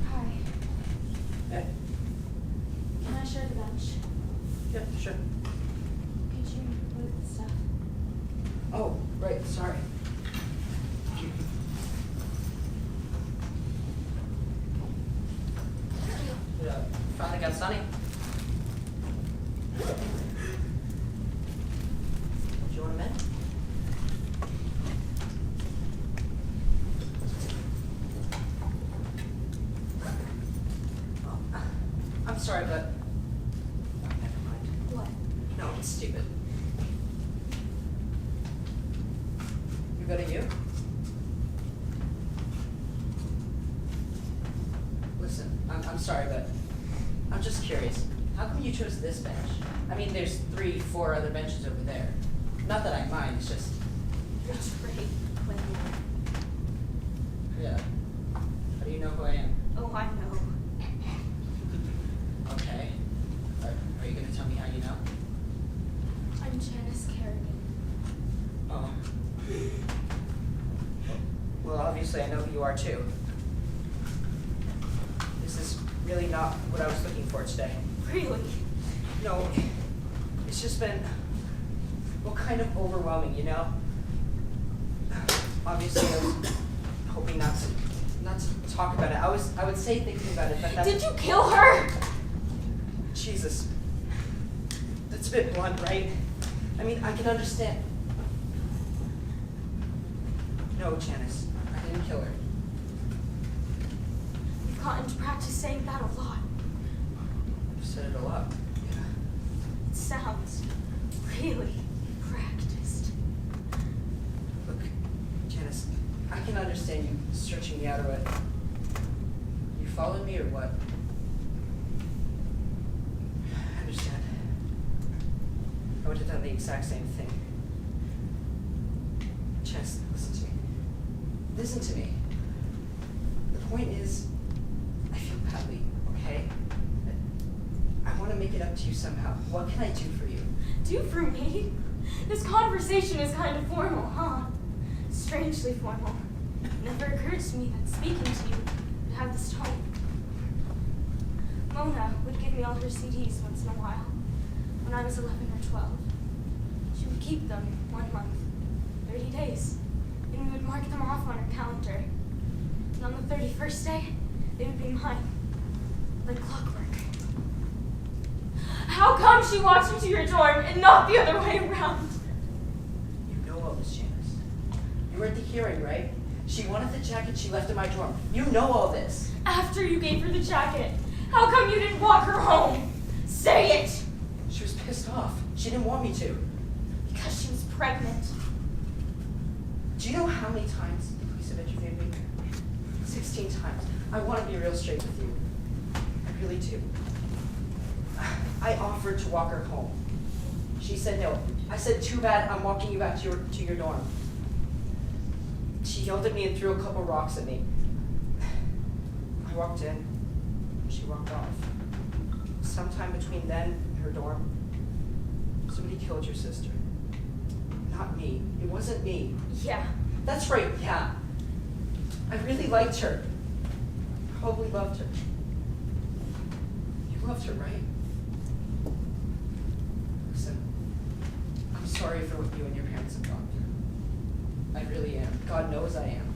Hi. Wait, sorry. Finally got sunny. Do you want a minute? I'm sorry, but never mind. What? No, it's stupid. You go to you? Listen, I'm sorry, but I'm just curious. How come you chose this bench? I mean, there's 3, 4 other benches over there. Not that I mind, it's just. You're great, Wendy. Yeah. How do you know who I am? Oh, I know. Okay. Are you gonna tell me how you know? I'm Janice Kerrigan. Oh. Well, obviously I know who you are too. This is really not what I was looking for today. Really? No, it's just been, well, kind of overwhelming, you know? Obviously I was hoping not to talk about it. I would say thinking about it, but that's. Did you kill her? Jesus. That's a bit blunt, right? I mean, I can understand. No, Janice, I didn't kill her. You've gotten to practice saying that a lot. I've said it a lot. Yeah. It sounds really practiced. Look, Janice, I can understand you searching me out or what. You followed me or what? I understand. I would have done the exact same thing. Janice, listen to me. Listen to me. The point is, I feel badly, okay? I want to make it up to you somehow. What can I do for you? Do for me? This conversation is kind of formal, huh? Strangely formal. Never occurred to me that speaking to you would have this tone. Mona would give me all her CDs once in a while, when I was 11 or 12. She would keep them 1 month, 30 days, and we would mark them off on her calendar. And on the 31st day, they would be mine, like clockwork. How come she walks me to your dorm and not the other way around? You know all this, Janice. You were at the hearing, right? She wanted the jacket she left in my dorm. You know all this. After you gave her the jacket, how come you didn't walk her home? Say it! She was pissed off. She didn't want me to. Because she was pregnant. Do you know how many times the police have interviewed me? 16 times. I want to be real straight with you. I really do. I offered to walk her home. She said no. I said, too bad, I'm walking you back to your dorm. She yelled at me and threw a couple rocks at me. I walked in. She walked off. Sometime between then and her dorm, somebody killed your sister. Not me. It wasn't me. Yeah. That's right, yeah. I really liked her. Probably loved her. You loved her, right? Listen, I'm sorry for what you and your parents have gone through. I really am. God knows I am.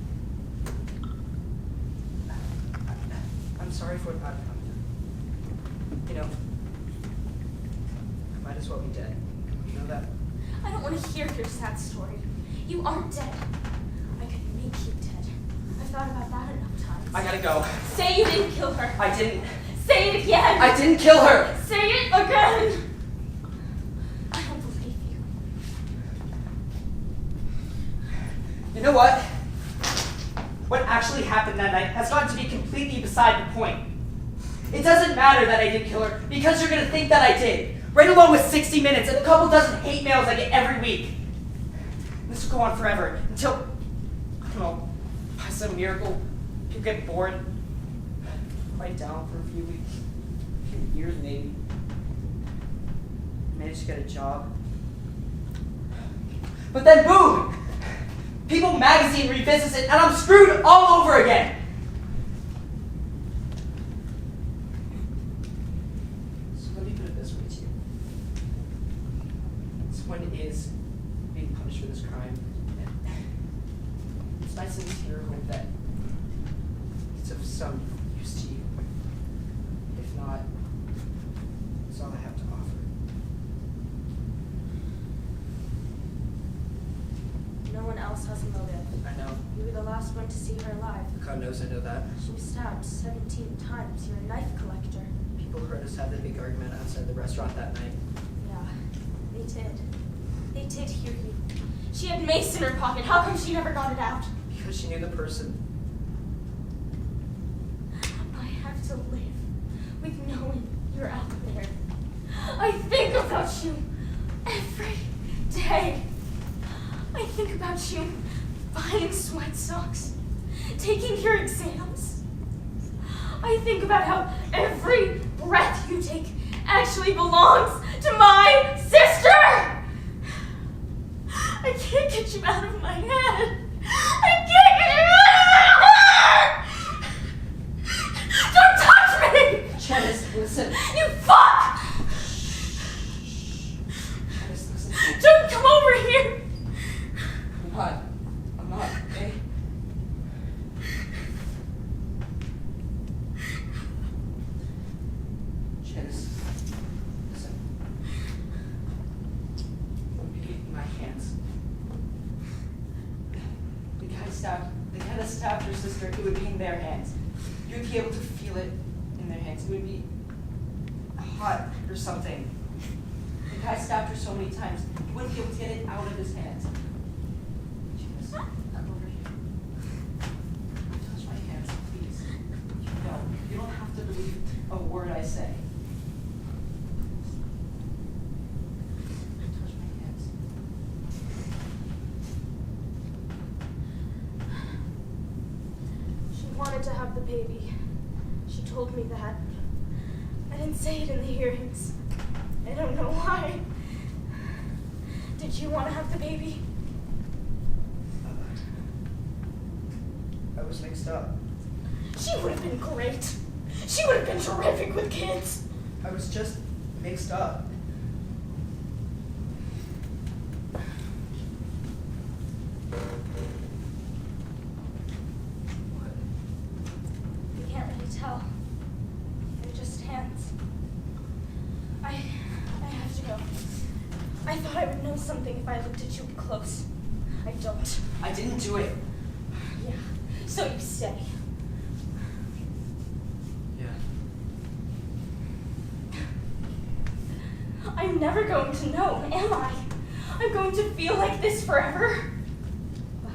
I'm sorry for what I've come through. You know, I might as well be dead. You know that? I don't want to hear your sad story. You aren't dead. I could make you dead. I've thought about that enough times. I gotta go. Say you didn't kill her. I didn't. Say it again. I didn't kill her. Say it again. I don't believe you. You know what? What actually happened that night has gotten to be completely beside the point. It doesn't matter that I did kill her because you're gonna think that I did. Right along with 60 Minutes and a couple dozen hate mails I get every week. This will go on forever until, I don't know, by some miracle, you get bored, quiet down for a few weeks, a few years maybe. Manage to get a job. But then boom! People Magazine revisits it and I'm screwed all over again. So let me put it this way to you. Someone is being punished for this crime, and my sincere hope that it's of some use to you. If not, it's all I have to offer. No one else has a motive. I know. You were the last one to see her alive. God knows I know that. She was stabbed 17 times. You're a knife collector. People heard us have the big argument outside the restaurant that night. Yeah, they did. They did hear you. She had mace in her pocket. How come she never got it out? Because she knew the person. I have to live with knowing you're out there. I think about you every day. I think about you buying sweat socks, taking your exams. I think about how every breath you take actually belongs to my sister! I can't get you out of my head. I can't get you out of my head! Don't touch me! Janice, listen. You fuck! Janice, listen. Don't come over here! I'm not, okay? Janice, listen. It would be in my hands. The guy that stabbed your sister, it would be in their hands. You'd be able to feel it in their hands. It would be hot or something. The guy stabbed her so many times, he wouldn't be able to get it out of his hands. Janice, come over here. Touch my hands, please. No, you don't have to believe a word I say. Touch my hands. She wanted to have the baby. She told me that. I didn't say it in the hearings. I don't know why. Did you want to have the baby? I was mixed up. She would have been great. She would have been terrific with kids. I was just mixed up. You can't really tell. They're just hands. I have to go. I thought I would know something if I looked at you close. I don't. I didn't do it. Yeah. So you say. Yeah. I'm never going to know, am I? I'm going to feel like this forever. Wow.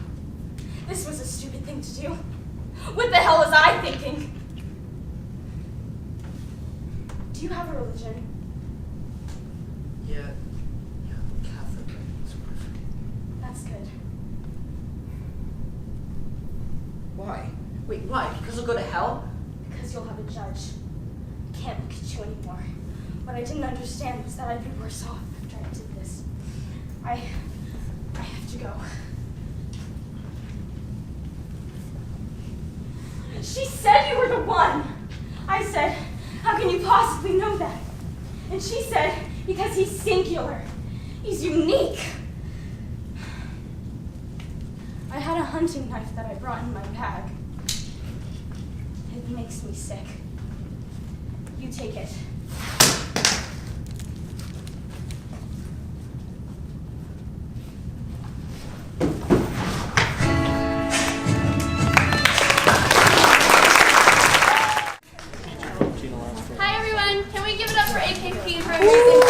This was a stupid thing to do. What the hell was I thinking? Do you have a religion? Yeah, Catholic, sort of. That's good. Why? Wait, why? Because I'll go to hell? Because you'll have a judge. Can't look at you anymore. What I didn't understand was that I'd be worse off after I did this. I have to go. She said you were the one. I said, how can you possibly know that? And she said, because he's singular. He's unique. I had a hunting knife that I brought in my bag. It makes me sick. You take it. Hi everyone, can we give it up for AKP for amazing?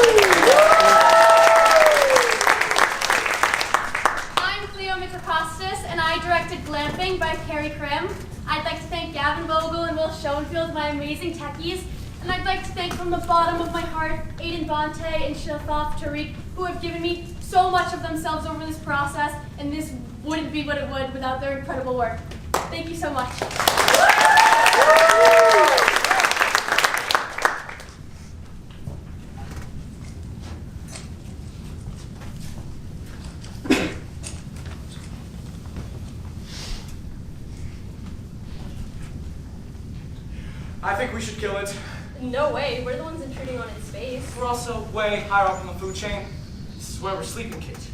I'm Cleo Mitrakostas and I directed Glamping by Carrie Krim. I'd like to thank Gavin Vogel and Will Schoenfield, my amazing techies. And I'd like to thank from the bottom of my heart Aiden Bonte and Shafaf Tariq, who have given me so much of themselves over this process, and this wouldn't be what it would without their incredible work. Thank you so much. I think we should kill it. No way, we're the ones intruding on its space. We're also way higher up in the food chain. This is where we're sleeping, kids.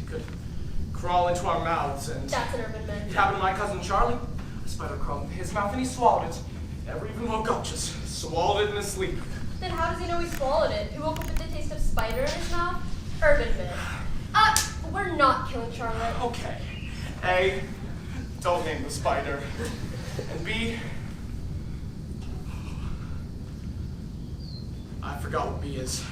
crawl into our mouths, and That's an urban myth. it happened to my cousin Charlie. A spider crawled into his mouth and he swallowed it. Never even woke up, just swallowed it in his sleep. Then how does he know he swallowed it? He woke up with the taste of spider in his mouth? Urban myth. We're not killing Charlotte. Okay. A, don't name the spider. And B, I forgot what B is.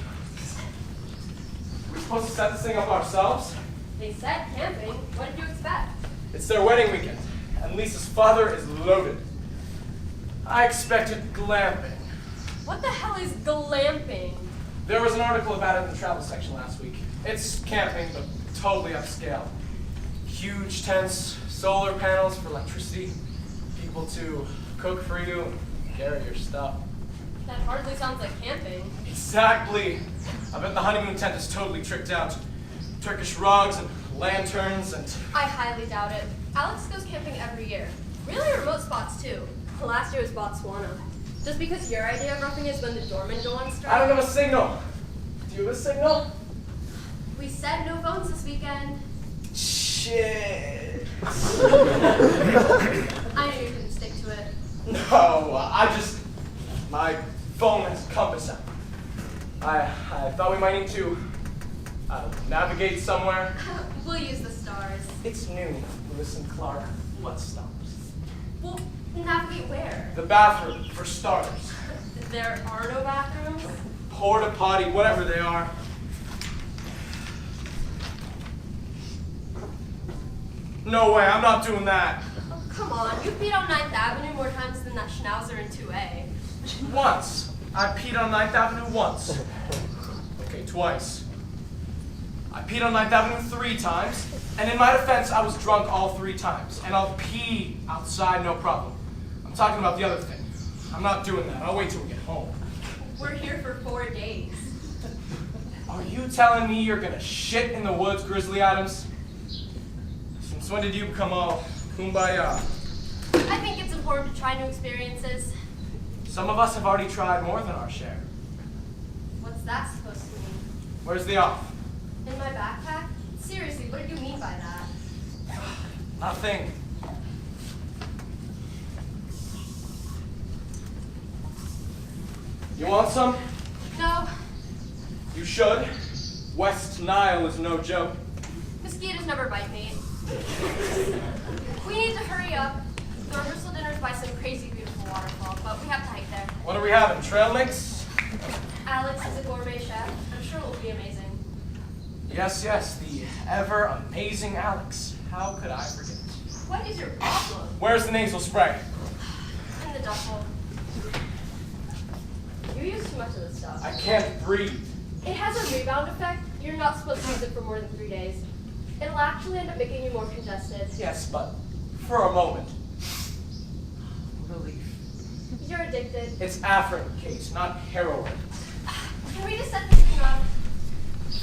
We're supposed to set this thing up ourselves? They said camping. What did you expect? It's their wedding weekend, and Lisa's father is loaded. I expected glamping. What the hell is glamping? There was an article about it in the travel section last week. It's camping, but totally upscale. Huge tents, solar panels for electricity, people to cook for you, and carry your stuff. That hardly sounds like camping. Exactly. I bet the honeymoon tent is totally tricked out. Turkish rugs and lanterns and... I highly doubt it. Alex goes camping every year. Really remote spots too. Last year was Botswana. Just because your idea of roughing is when the doormen go on strike. I don't have a signal. Do you have a signal? We said no phones this weekend. Shit. I knew you couldn't stick to it. No, my phone has a compass app. I thought we might need to navigate somewhere. We'll use the stars. It's new, Lewis and Clark. What stars? Well, navigate where? The bathroom, for starters. There are no bathrooms. Porta potty, whatever they are. No way, I'm not doing that. Oh, come on, you peed on 9th Avenue more times than that schnauzer in 2A. Once. I peed on 9th Avenue once. Okay, twice. I peed on 9th Avenue 3 times, and in my defense, I was drunk all 3 times. And I'll pee outside, no problem. I'm talking about the other thing. I'm not doing that. I'll wait till we get home. We're here for 4 days. Are you telling me you're gonna shit in the woods, Grizzly Adams? Since when did you become all kumbaya? I think it's important to try new experiences. Some of us have already tried more than our share. What's that supposed to mean? Where's the off? In my backpack? Seriously, what did you mean by that? Nothing. You want some? No, You should. West Nile is no joke. mosquitoes never bite me. We need to hurry up. The rehearsal dinner's by some crazy beautiful waterfall, but we have to hike there. What are we having? Trail mix? Alex is a gourmet chef. I'm sure it will be amazing. Yes, yes, the ever amazing Alex. How could I forget? What is your problem? Where's the nasal spray? In the duffel. You use too much of this stuff. I can't breathe. It has a rebound effect. You're not supposed to use it for more than 3 days. It'll actually end up making you more congested. Yes, but for a moment. Relief. You're addicted. It's Afrin case, not heroin. Can we just set this thing up?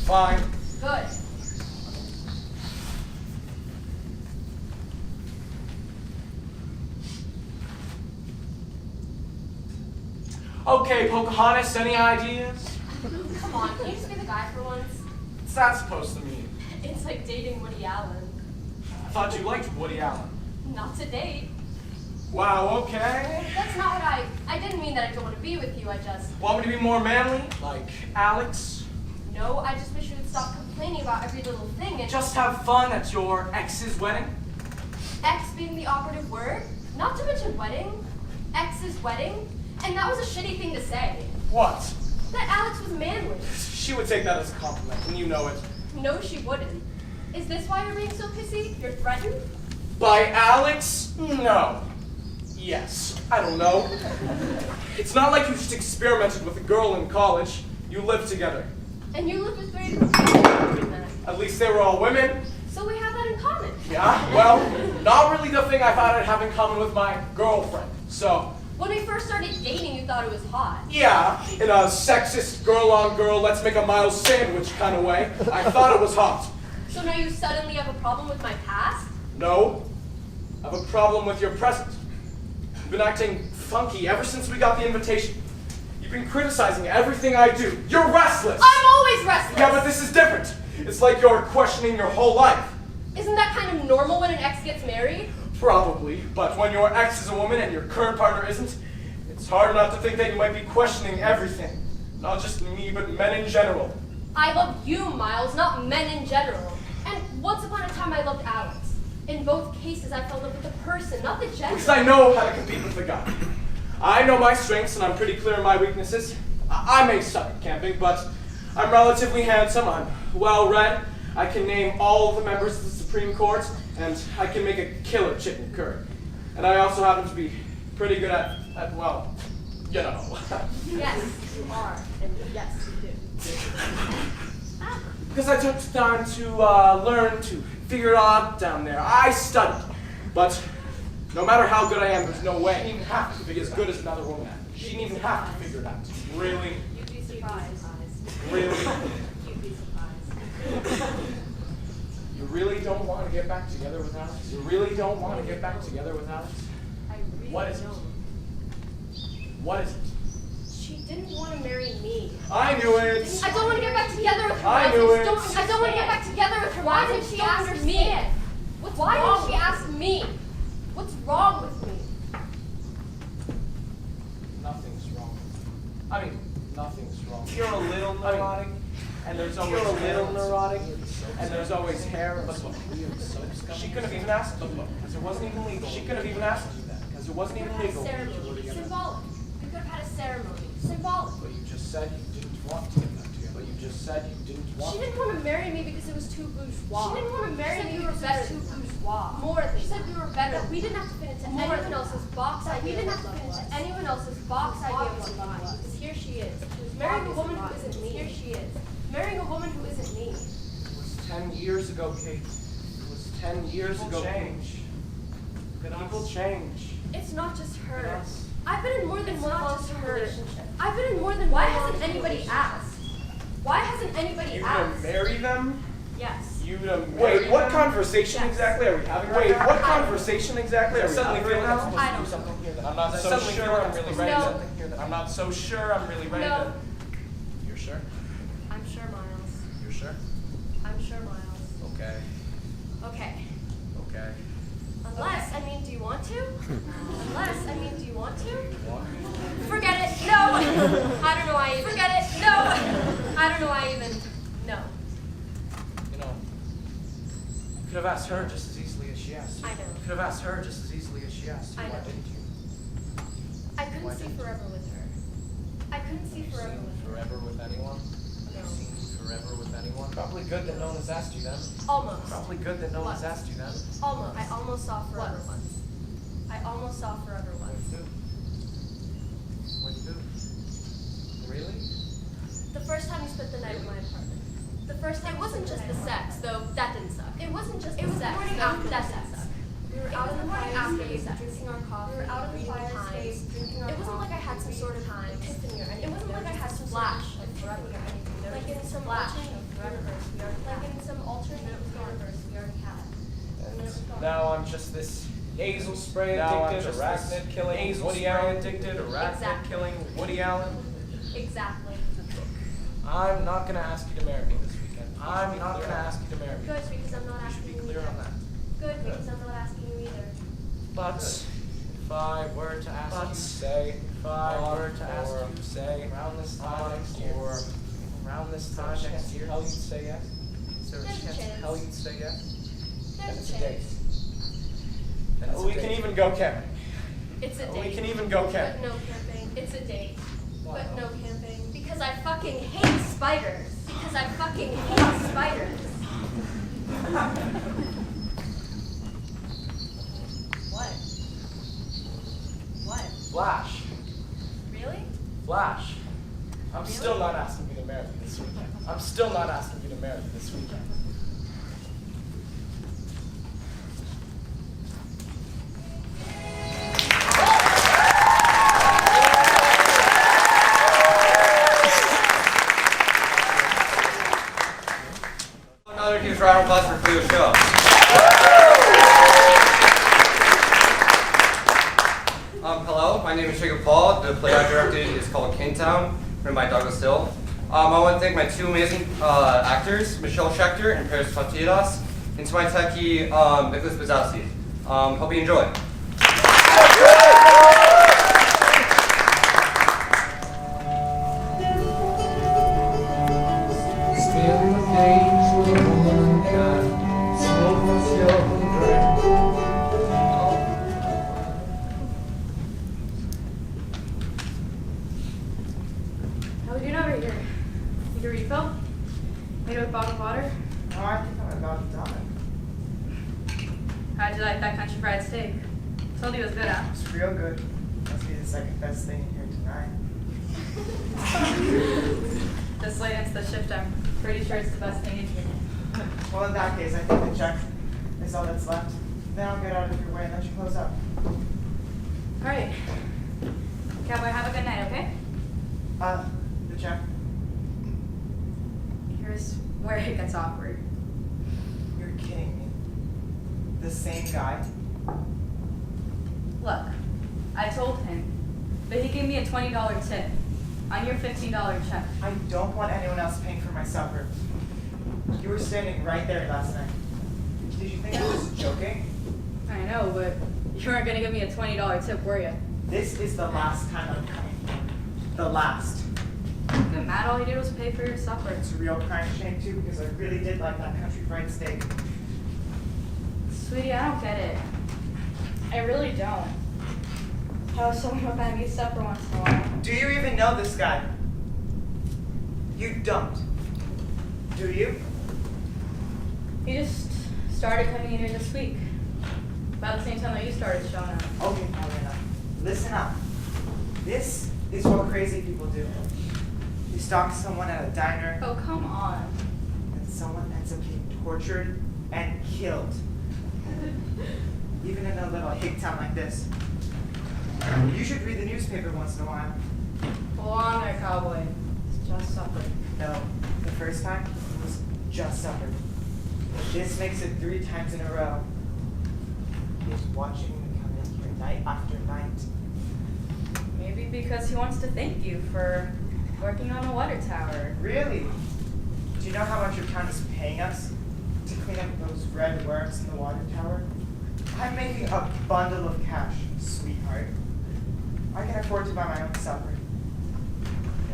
Fine. Good. Okay, Pocahontas, any ideas? Come on, can you just be the guy for once? What's that supposed to mean? It's like dating Woody Allen. I thought you liked Woody Allen. Not to date. Wow, okay. That's not what I didn't mean that I don't want to be with you, I just... Want me to be more manly? Like Alex? No, I just wish you would stop complaining about every little thing and... Just have fun at your ex's wedding? X being the operative word? Not to mention wedding. X's wedding? And that was a shitty thing to say. What? That Alex was manly. She would take that as a compliment, and you know it. No, she wouldn't. Is this why you're being so pissy? You're threatened? By Alex? No. Yes. I don't know. It's not like you just experimented with a girl in college. You lived together. And you lived with 3 different people doing that. At least they were all women. So we have that in common. Yeah, well, not really the thing I thought I'd have in common with my girlfriend. So, When we first started dating, you thought it was hot. yeah, in a sexist girl-on-girl, let's make a Miles sandwich kind of way, I thought it was hot. So now you suddenly have a problem with my past? No, I have a problem with your present. You've been acting funky ever since we got the invitation. You've been criticizing everything I do. You're restless. I'm always restless! Yeah, but this is different. It's like you're questioning your whole life. Isn't that kind of normal when an ex gets married? Probably, but when your ex is a woman and your current partner isn't, it's hard not to think that you might be questioning everything. Not just me, but men in general. I love you, Miles, not men in general. And once upon a time, I loved Alex. In both cases, I fell in love with the person, not the gender. Because I know how to compete with the guy. I know my strengths and I'm pretty clear on my weaknesses. I may suck at camping, but I'm relatively handsome, I'm well-read, I can name all of the members of the Supreme Court, and I can make a killer chicken curry. And I also happen to be pretty good at well, you know. Yes, you are. And yes, you do. Because I took time to learn to figure it out down there. I studied, but no matter how good I am, there's no way I didn't even have to be as good as another woman. She didn't even have to figure it out. Really? You'd be surprised. Really? You'd be surprised. You really don't want to get back together with Alex? You really don't want to get back together with Alex? I really What is it? don't. What is it? She didn't want to marry me. I knew it! I don't want to get back together with her. I knew it! I don't want to get back together with her. Why did she ask me? Why did she ask me? What's wrong with me? Nothing's wrong. I mean, nothing's wrong. You're a little neurotic, and there's always hair. But look, she could have even asked you that, because it wasn't even legal. She could have even asked you that, because it wasn't even legal. Ceremony. Symbolic. We could have had a ceremony. Symbolic. But you just said you didn't want to get back together. But you just said you didn't want She didn't want to marry me because it was too bourgeois. She didn't want to marry me we were because better it was than too her. bourgeois. More than She said we were better. That we didn't have to fit into More anyone than else's box that we idea didn't of have to what fit love into was. anyone else's box idea of what Obviously love not, was. because here she is. Marrying a woman who isn't me. Here she is. Marrying a woman who isn't me. It was 10 years ago, Kate. It was 10 years ago. change. People change. It's not just her. Yes. I've been in more than It's one not just long-term her. relationship. I've been in more than Why one hasn't long-term anybody relationship. asked? Why hasn't anybody You gonna asked? marry them? Yes. You to marry Wait, what them? conversation Yes. exactly are we having right Wait, now? what conversation exactly are we Suddenly having feeling right I'm now? I don't do know. something here that I'm not I so suddenly sure feel like I'm really supposed ready to do No. something here that I'm not so sure I'm really ready No. to. You're sure? I'm sure, Miles. You're sure? I'm sure, Miles. Okay. Okay. Okay. Unless, I mean, do you want to? Unless, I mean, do you want to? What? Forget it. No. I don't know why I even. Forget it. No. I don't know why I even. No. You know, you could have asked her just as easily as she asked you. I know. You could have asked her just as easily as she asked you. I Why know. didn't you? I couldn't see forever with her. I couldn't see You've forever seen with her. forever with anyone? No. You've seen forever with anyone? Probably good that no one has asked you then. Almost. Probably good that no one has What? asked you then. Almost. I almost saw forever Once. once. I almost saw forever What once. do you do? What do you do? Really? The first time you spent the night in my apartment. The first time. It wasn't just the sex, though. That didn't suck. It wasn't just the sex. It was the morning after that didn't suck. We were out in the fire escape, drinking our coffee. We were out in the fire escape, drinking our coffee. It wasn't like I had some sort of epiphany or anything. It wasn't like I had some flash of forever or anything. Like in some alternate universe we already had. Like in some alternate universe we already had. And then it was gone. Now I'm just this nasal spray Now I'm addicted, just arachnid this killing, nasal Woody spray Allen addicted, arachnid Exactly. killing Woody Allen. Exactly. I'm not gonna ask you to marry me this weekend. I'm not gonna ask you to marry me. Good, because I'm not You should asking be you clear either. on that. Good, because I'm not asking you either. But if I were to ask you, say, if I were to ask you, say, around this time next year, or around this time next year, hell you'd say yes? Is there a There's a chance in chance. hell you'd say yes? Then There's it's a a date. chance. Then it's a We date. can even go camping. It's a date. We can even go But camping. no camping. It's a date. Why But not? no camping. Because I fucking hate spiders. Because I fucking hate spiders. What? What? Flash. Really? Flash. I'm still not asking you to marry me this weekend. I'm still not asking you to marry me this weekend. Another huge round of applause for Cleo Show. Hello, my name is Jacob Paul. The play I directed is called Kingtown, written by Douglas Hill. I want to thank my two amazing actors, Michelle Schechter and Paris Fatidas. and to my techie, Nicholas Bazowski. Hope you enjoy. Still the days when womankind smoke was your drink. How are we doing over here? Need a refill? Need a bottle of water? No, I think I'm about done. How'd you like that country fried steak? Told you it was good, huh? It's real good. Must be the second best thing in here tonight. This late into the shift, I'm pretty sure it's the best thing in here. Well, in that case, I think the check is all that's left. Then I'll get out of your way and let you close up. All right. Cowboy, have a good night, okay? The check. Here's where it gets awkward. You're kidding me. The same guy? Look, I told him, but he gave me a $20 tip on your $15 check. I don't want anyone else paying for my supper. You were standing right there last night. Did you think I was joking? I know, but you weren't gonna give me a $20 tip, were you? This is the last time I'm coming. The last. Good, Matt, all you did was pay for your supper. It's a real crying shame too, because I really did like that country fried steak. Sweetie, I don't get it. I really don't. How is someone gonna me supper once in a while? Do you even know this guy? You don't. Do you? He just started coming in here this week. About the same time that you started showing up. Okay, Paulina, listen up. This is what crazy people do. You stalk someone at a diner, Oh, come on. and someone ends up being tortured and killed. Even in a little hick town like this. You should read the newspaper once in a while. Hold on there, cowboy. It's just supper. No, the first time it was just supper. But this makes it 3 times in a row. He's watching me come in here night after night. Maybe because he wants to thank you for working on the water tower. Really? Do you know how much your town is paying us to clean up those red worms in the water tower? I'm making a bundle of cash, sweetheart. I can afford to buy my own supper.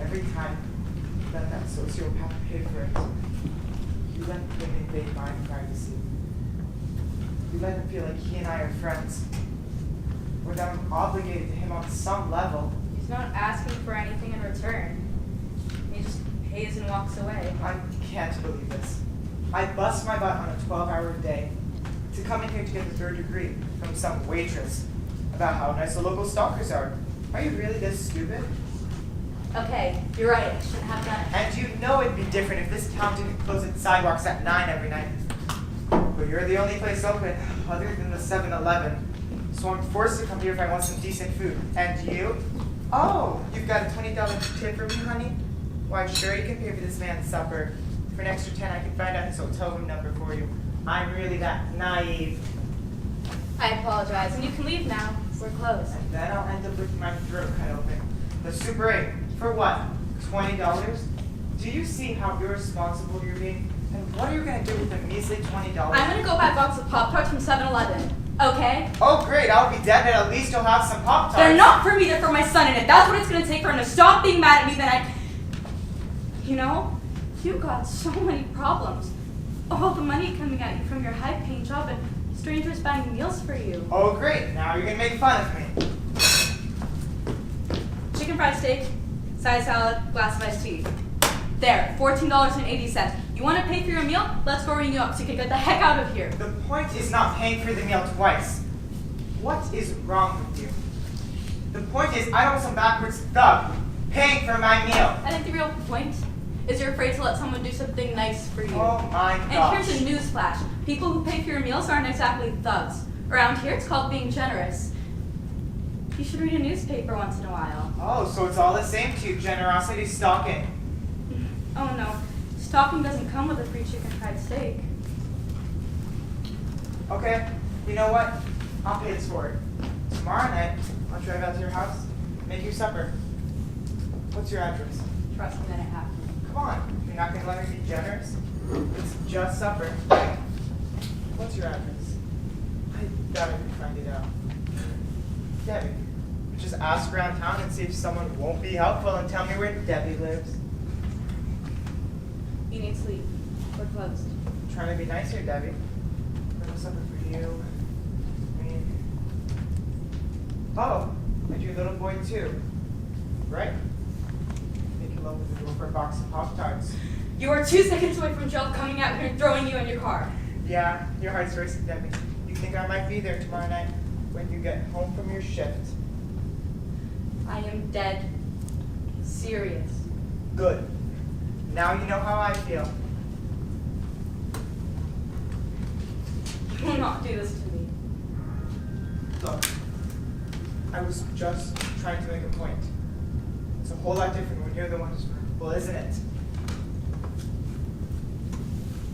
Every time you let that sociopath pay for it, you let him invade my privacy. You let him feel like he and I are friends, or that I'm obligated to him on some level. He's not asking for anything in return. He just pays and walks away. I can't believe this. I bust my butt on a 12-hour day to come in here to get a 3rd degree from some waitress about how nice the local stalkers are. Are you really this stupid? Okay, you're right. I shouldn't have done it. And you know it'd be different if this town didn't close its sidewalks at 9 every night. But you're the only place open other than the 7-Eleven. So I'm forced to come here if I want some decent food. And you? Oh, you've got a $20 tip for me, honey? Why, sure, you can pay for this man's supper. For an extra 10, I can find out his hotel room number for you. I'm really that naive. I apologize, and you can leave now. We're closed. And then I'll end up with my throat cut open. The Super 8, for what? $20? Do you see how irresponsible you're being? And what are you going to do with the measly $20? I'm gonna go buy a box of Pop-Tarts from 7-Eleven. Okay? Oh, great, I'll be dead, but at least you'll have some Pop-Tarts. They're not for me, they're for my son, and if that's what it's gonna take for him to stop being mad at me, then you know, you've got so many problems. All the money coming at you from your high-paying job and strangers buying meals for you. Oh, great, now you're going to make fun of me. Chicken fried steak, side salad, glass of iced tea. There, $14.80. You want to pay for your meal? Let's go ring you up so you can get the heck out of here. The point is not paying for the meal twice. What is wrong with you? The point is, I don't want some backwards thug paying for my meal. I think the real point is you're afraid to let someone do something nice for you. Oh my And gosh. here's a newsflash. People who pay for your meals aren't exactly thugs. Around here, it's called being generous. You should read a newspaper once in a while. Oh, so it's all the same to you, generosity stalking. Oh no, stalking doesn't come with a free chicken fried steak. Okay, you know what? I'll pay this for it. Tomorrow night, I'll drive out to your house, make you supper. What's your address? Trust me that I have to. Come on, you're not going to let me be generous? It's just supper. What's your address? I doubt I can find it out. Debbie. Just ask around town and see if someone won't be helpful and tell me where Debbie lives. You need sleep. We're closed. Trying to be nice here, Debbie. Little supper for you. Me. Oh, and your little boy too. Right? Think he'll open the door for a box of Pop-Tarts. You are 2 seconds away from Joel coming out here and throwing you in your car. Yeah, your heart's racing, Debbie. You think I might be there tomorrow night when you get home from your shift? I am dead serious. Good. Now you know how I feel. You will not do this to me. Look, I was just trying to make a point. It's a whole lot different when you're the one who's hurtful, isn't it?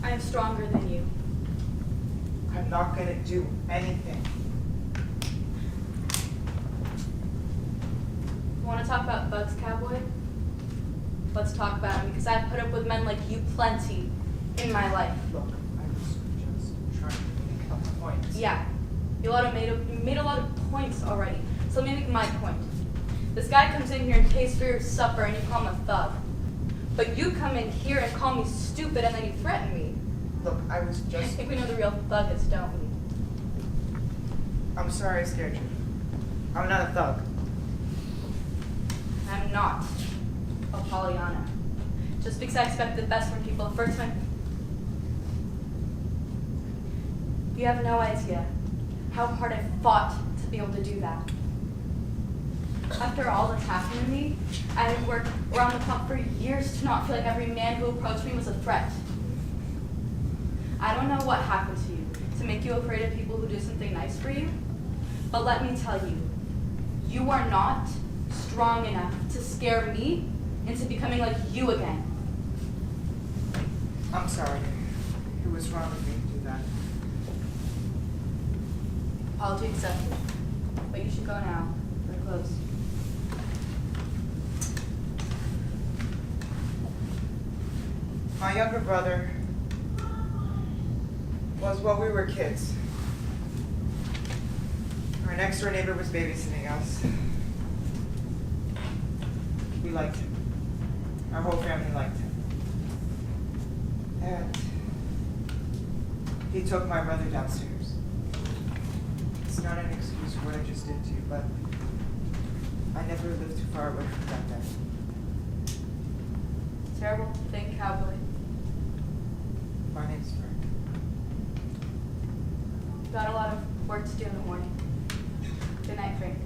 I am stronger than you. I'm not gonna do anything. You want to talk about bugs, cowboy? Let's talk about him, because I've put up with men like you plenty in my life. Look, I was just trying to make a point. Yeah, you made a lot of points already. So let me make my point. This guy comes in here and pays for your supper and you call him a thug. But you come in here and call me stupid and then you threaten me. Look, I was I just... think we know the real thug is, don't we? I'm sorry I scared you. I'm not a thug. I'm not a Pollyanna. Just because I expect the best from people the first time. You have no idea how hard I fought to be able to do that. After all that's happened to me, I had worked around the clock for years to not feel like every man who approached me was a threat. I don't know what happened to you to make you afraid of people who do something nice for you, but let me tell you, you are not strong enough to scare me into becoming like you again. I'm sorry. It was wrong of me to do that. Apology accepted. But you should go now. We're closed. My younger brother was, well, we were kids. Our next door neighbor was babysitting us. We liked him. Our whole family liked him. And he took my brother downstairs. It's not an excuse for what I just did to you, but I never lived too far away from that day. Terrible thing, cowboy. My name's Frank. Got a lot of work to do in the morning. Good night, Frank.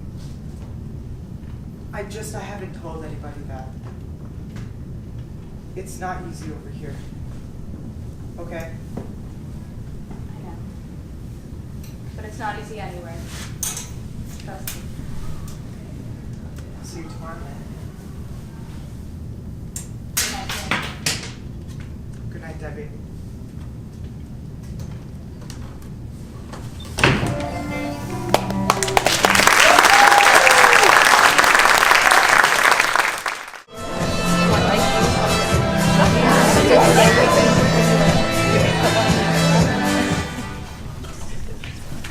I haven't told anybody that. It's not easy over here. Okay? I know. But it's not easy anywhere. Trust me. I'll see you tomorrow night. Good night, Frank. Good night, Debbie.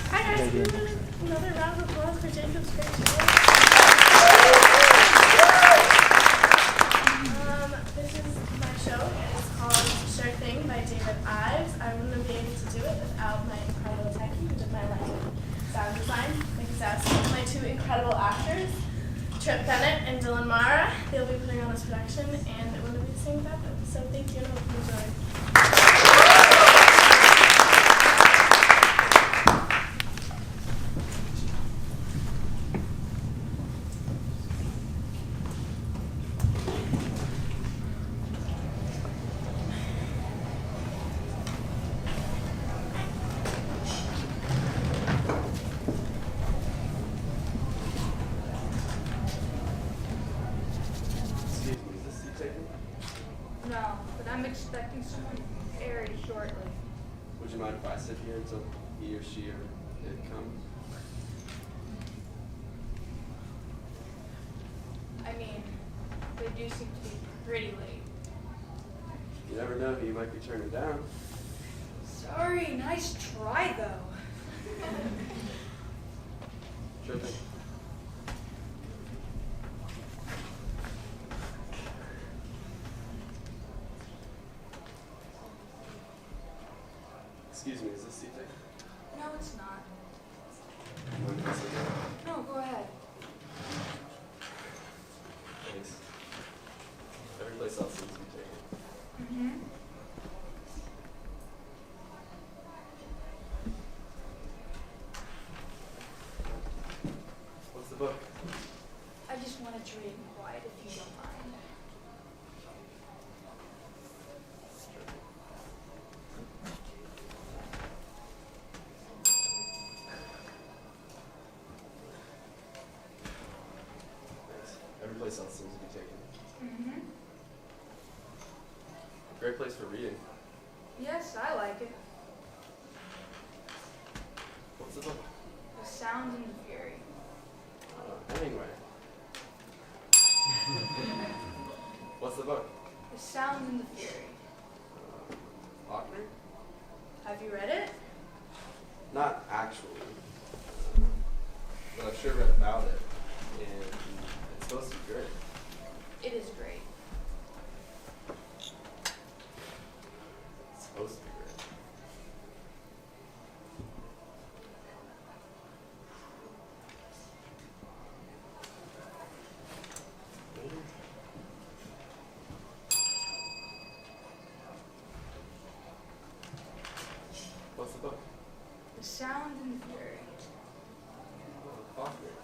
Hi guys, another round of applause for Jacob's great show. This is my show and it's called Sure Thing by David Ives. I wouldn't have been able to do it without my incredible techie who did my sound design. Thanks to my two incredible actors, Trip Bennett and Dylan Mara. They'll be putting on this production and it wouldn't be the same without them. So thank you and I hope you enjoy. Excuse me, is this seat taken? No, but I'm expecting someone very shortly. Would you mind if I sit here until he or she or it comes? I mean, they do seem to be pretty late. You never know who you might be turning down. So, Sorry, nice try though. Sure thing. Excuse me, is this seat taken? No, it's not. Want to sit down? No, go ahead. Thanks. Every place else seems to be taken. Mm-hmm. What's the book? I just wanted to read it quiet if you don't mind. Thanks. Every place else seems to be taken. Mm-hmm. Great place for reading. Yes, I like it. What's the book? The Sound and the Fury. Hemingway. What's the book? The Sound and the Fury. Faulkner? Have you read it? Not actually. But I've sure read about it. And it's supposed to be great. It is great. It's supposed to be great. What's the book? The Sound and the Fury. Faulkner.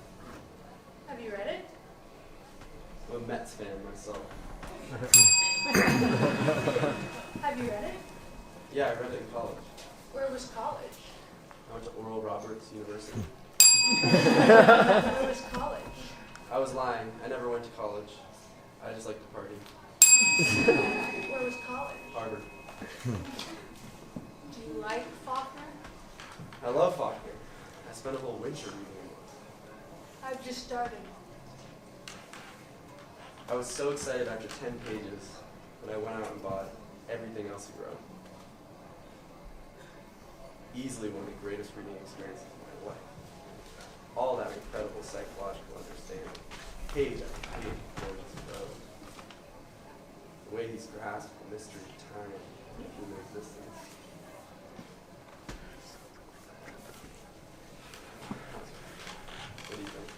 Have you read it? I'm a Mets fan myself. Have you read it? Yeah, I read it in college. Where was college? I went to Oral Roberts University. Where was college? I was lying. I never went to college. I just like to party. Where was college? Harvard. Do you like Faulkner? I love Faulkner. I spent a whole winter reading him. I've just started. I was so excited after 10 pages that I went out and bought everything else he wrote. Easily one of the greatest reading experiences of my life. All that incredible psychological understanding. Page after page of gorgeous prose. The way he's grasped the mystery of time and human existence. What do you think?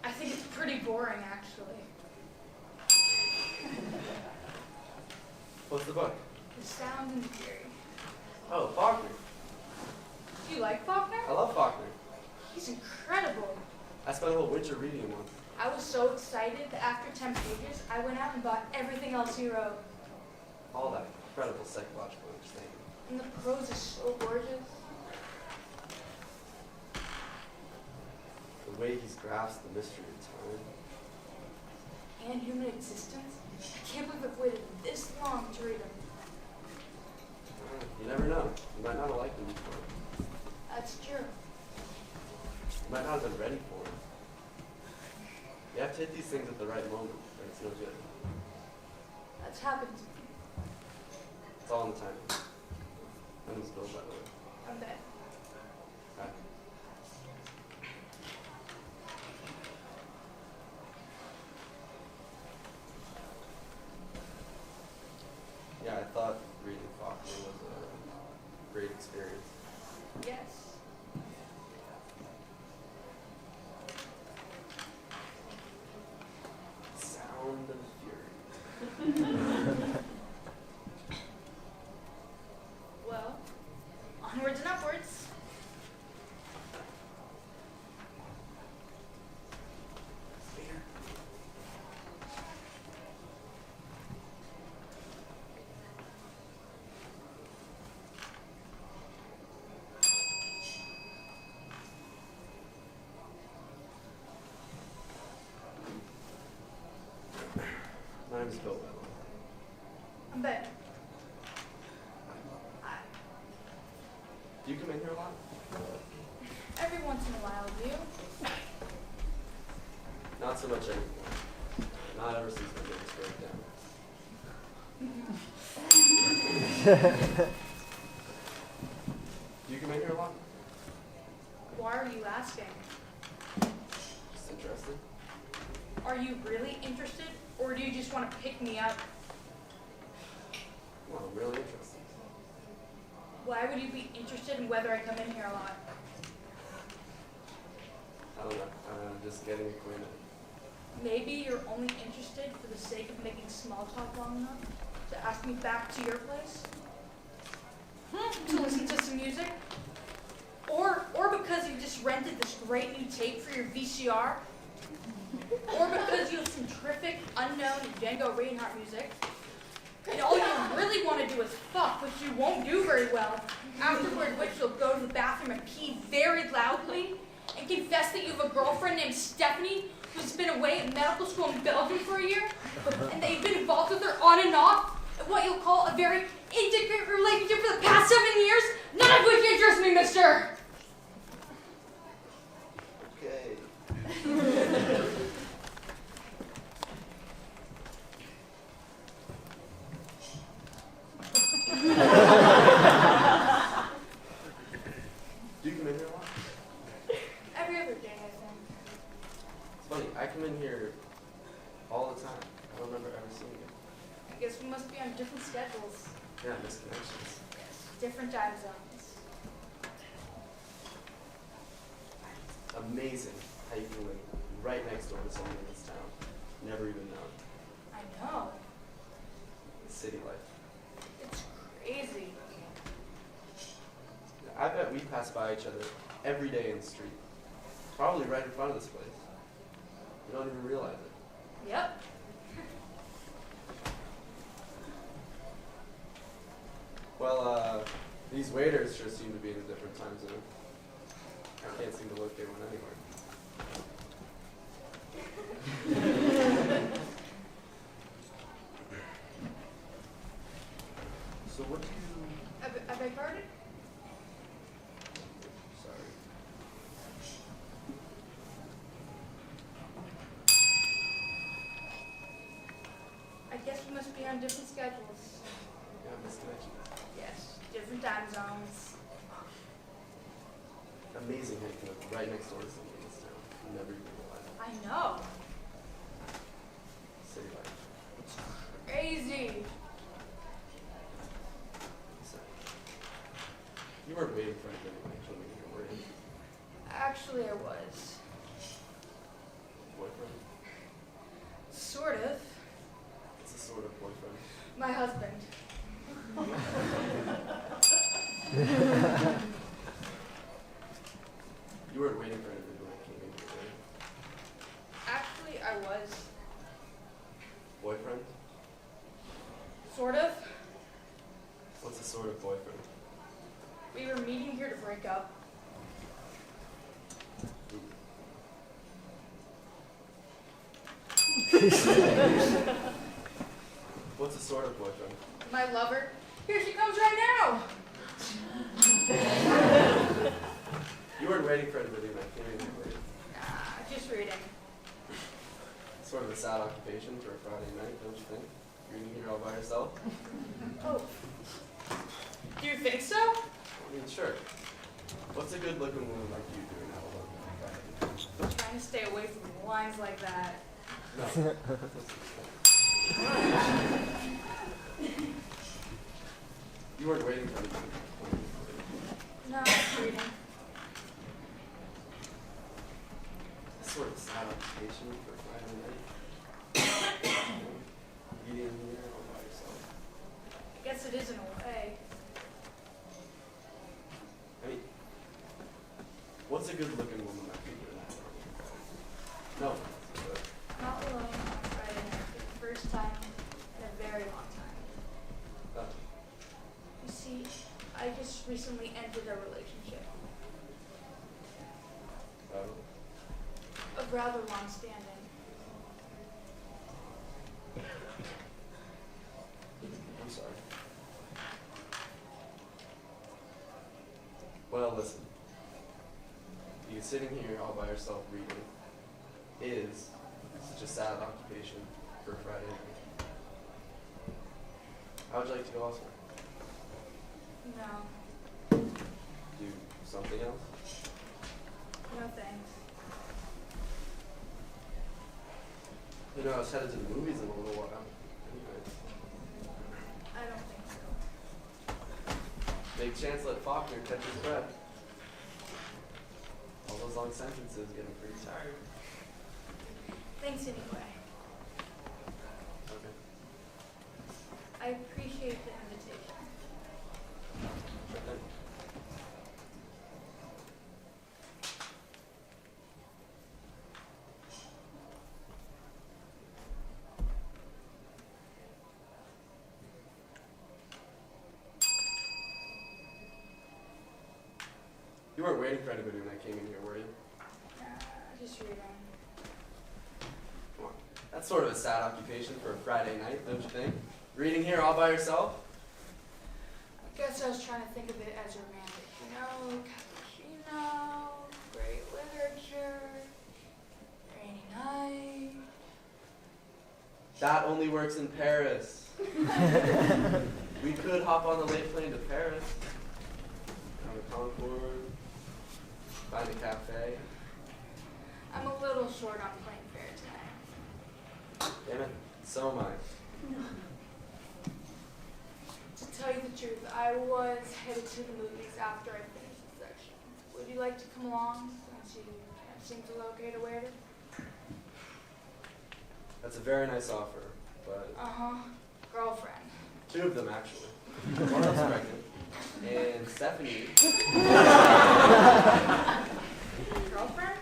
I think it's pretty boring, actually. What's the book? The Sound and the Fury. Oh, Faulkner. Do you like Faulkner? I love Faulkner. He's incredible. I spent a whole winter reading him once. I was so excited that after 10 pages, I went out and bought everything else he wrote. All that incredible psychological understanding. And the prose is so gorgeous. The way he's grasped the mystery of time. And human existence. I can't believe I've waited this long to read him. You never know. You might not have liked him before. That's true. You might not have been ready for him. You have to hit these things at the right moment, or it's no good. That's happened to me. It's all in the time. When was built, by the way. I'm dead. Okay. Yeah, I thought reading Faulkner was a great experience. Yes. Sound and fury. Well, onwards and upwards. My name's Bill. I'm dead. Do you come in here a lot? Every once in a while, do you? Not so much anymore. Not ever since my neighbors broke down. come in here a lot? Why are you asking? Just interested? Are you really interested, or do you just want to pick me up? Well, I'm really interested. Why would you be interested in whether I come in here a lot? I don't know. Just getting acquainted. Maybe you're only interested for the sake of making small talk long enough to ask me back to your place? To listen to some music? Or because you just rented this great new tape for your VCR? Or because you have some terrific, unknown Django Reinhardt music? And all you really want to do is fuck, which you won't do very well, afterward which you'll go to the bathroom and pee very loudly and confess that you have a girlfriend named Stephanie who's been away at medical school in Belgium for a year, and that you've been involved with her on and off in what you'll call a very intimate relationship for the past 7 years, none of which interests me, mister! Okay. Do you come in here a lot? Every other day, I think. It's funny, I come in here all the time. I don't remember ever seeing you. I guess we must be on different schedules. Yeah, misconnections. Different time zones. Amazing how you can live right next door to someone in this town. Never even known. I know. City life. It's crazy. I bet we pass by each other every day in the street. Probably right in front of this place. You don't even realize it. Yep. Well, these waiters sure seem to be in a different time zone. I can't seem to locate one anywhere. So what do you... I beg pardon? Sorry. I guess we must be on different schedules. Yeah, misconnections. Yes, different time zones. Amazing how you can live right next door to someone in this town. You never even realize it. I know. City life. Crazy. So, you weren't waiting for anything when I came in here, were you? Actually, I was. Boyfriend? Sort of. It's a sort of boyfriend. My husband. You weren't waiting for anything when I came in here, were you? Actually, I was. Boyfriend? Sort of. What's a sort of boyfriend? We were meeting here to break up. What's a sort of boyfriend? My lover. Here she comes right now. You weren't waiting for anybody when I came in here, were you? Just reading. Sort of a sad occupation for a Friday night, don't you think? Reading here all by yourself? Oh. Do you think so? I mean, sure. What's a good-looking woman like you doing out alone on a Friday night? Trying to stay away from lines like that. No. You weren't waiting for anything. No, just reading. Sort of sad occupation for a Friday night. Reading here all by yourself. I guess it is in a way. I mean, what's a good-looking woman like you doing out alone? No. Not alone on Friday night for the first time in a very long time. You see, I just recently entered a relationship. Of rather long standing. I'm sorry. Well, listen. You sitting here all by yourself reading is such a sad occupation for a Friday night. How would you like to go elsewhere? No. Do Something else? No thanks. You know, I was headed to the movies in a little while. Anyway, I don't think so. big chance let Faulkner catch his breath. All those long sentences get him pretty tired. Thanks anyway. Okay. I appreciate the invitation. Sure thing. You weren't waiting for anybody when I came in here, were you? Just reading. Come on. That's sort of a sad occupation for a Friday night, don't you think? Reading here all by yourself? I guess I was trying to think of it as romantic. You know, cappuccino, great literature, rainy night. That only works in Paris. We could hop on the late plane to Paris. Go to Concord. Find a cafe. I'm a little short on plane fare tonight. Damn it, so am I. To tell you the truth, I was headed to the movies after I finished the section. Would you like to come along since you can't seem to locate a waiter? That's a very nice offer, but Uh-huh. Girlfriend. 2 of them actually. One of them's pregnant. And Stephanie. Girlfriend?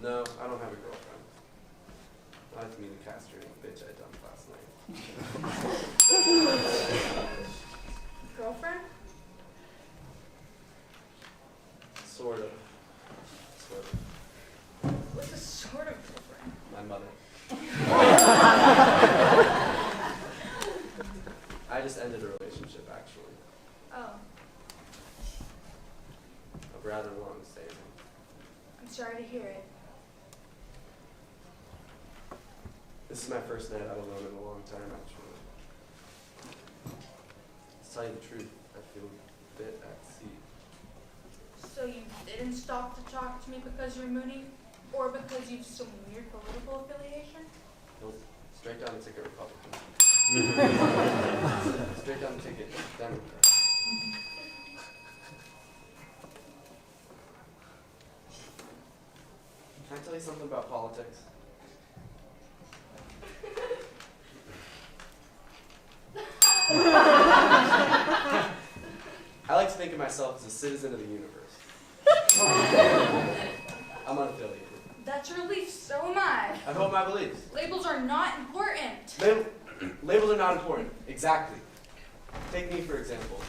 No, I don't have a girlfriend. I have to meet a castrating bitch I dumped last night. Girlfriend? Sort of. Sort of. What's a sort of girlfriend? My mother. I just ended a relationship, actually. Oh, Of rather long standing. I'm sorry to hear it. This is my first night out alone in a long time, actually. To tell you the truth, I feel a bit at sea. So you didn't stop to talk to me because you're Moody? Or because you've some weird political affiliation? Nope. Straight down the ticket, Republican. Straight down the ticket, Democrat. Can I tell you something about politics? I like to think of myself as a citizen of the universe. I'm unaffiliated. That's your belief, so am I. I hold my beliefs. Labels are not important. Labels are not important. Exactly. Take me, for example.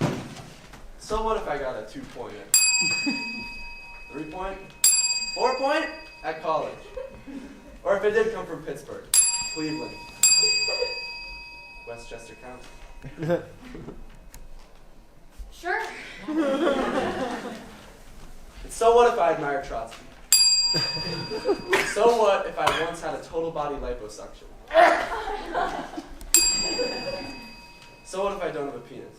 So what if I got a 2-point, 3-point, 4-point at college? Or if I did come from Pittsburgh, Cleveland, Westchester County? Sure. And so what if I admire Trotsky? So what if I once had a total body liposuction? So what if I don't have a penis?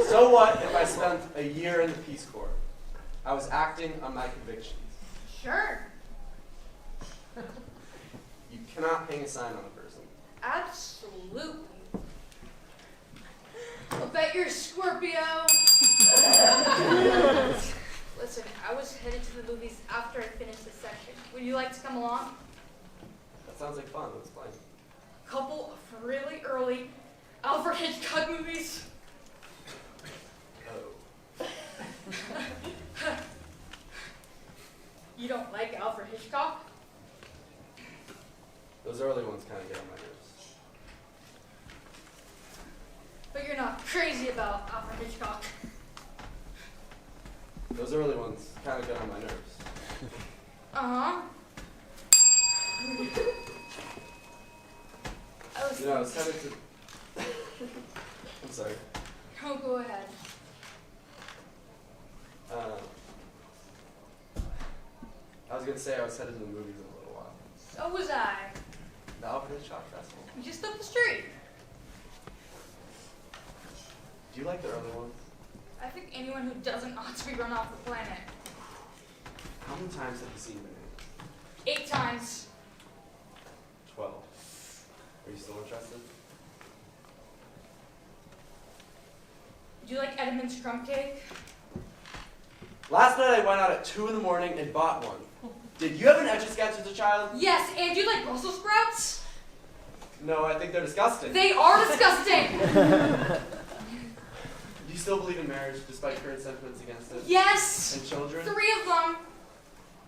So what if I spent a year in the Peace Corps? I was acting on my convictions. Sure. You cannot hang a sign on a person. Absolutely. I'll bet you're a Scorpio. Listen, I was headed to the movies after I finished this section. Would you like to come along? That sounds like fun. Let's play. Couple of really early Alfred Hitchcock movies. Oh. You don't like Alfred Hitchcock? Those early ones kind of get on my nerves. But you're not crazy about Alfred Hitchcock. Those early ones kind of get on my nerves. Uh-huh. You know, I was headed to... I'm sorry. Oh, go ahead. I was going to say I was headed to the movies in a little while. So was I. The Alfred Hitchcock Festival. Just up the street. Do you like the early ones? I think anyone who doesn't ought to be run off the planet. How many times have you seen Minnie? 8 times. 12. Are you still interested? Do you like Edmund's crumb cake? Last night I went out at 2 in the morning and bought one. Did you have an Etch-a-Sketch as a child? Yes, and do you like Brussels sprouts? No, I think they're disgusting. They are disgusting! Do you still believe in marriage despite current sentiments against it? Yes! And children? 3 of them.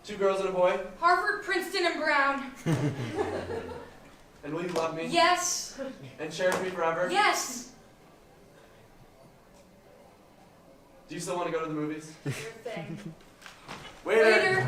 2 girls and a boy? Harvard, Princeton, and Brown. And will you love me? Yes. And cherish me forever? Yes. Do you still want to go to the movies? Your thing. Waiter! Waiter.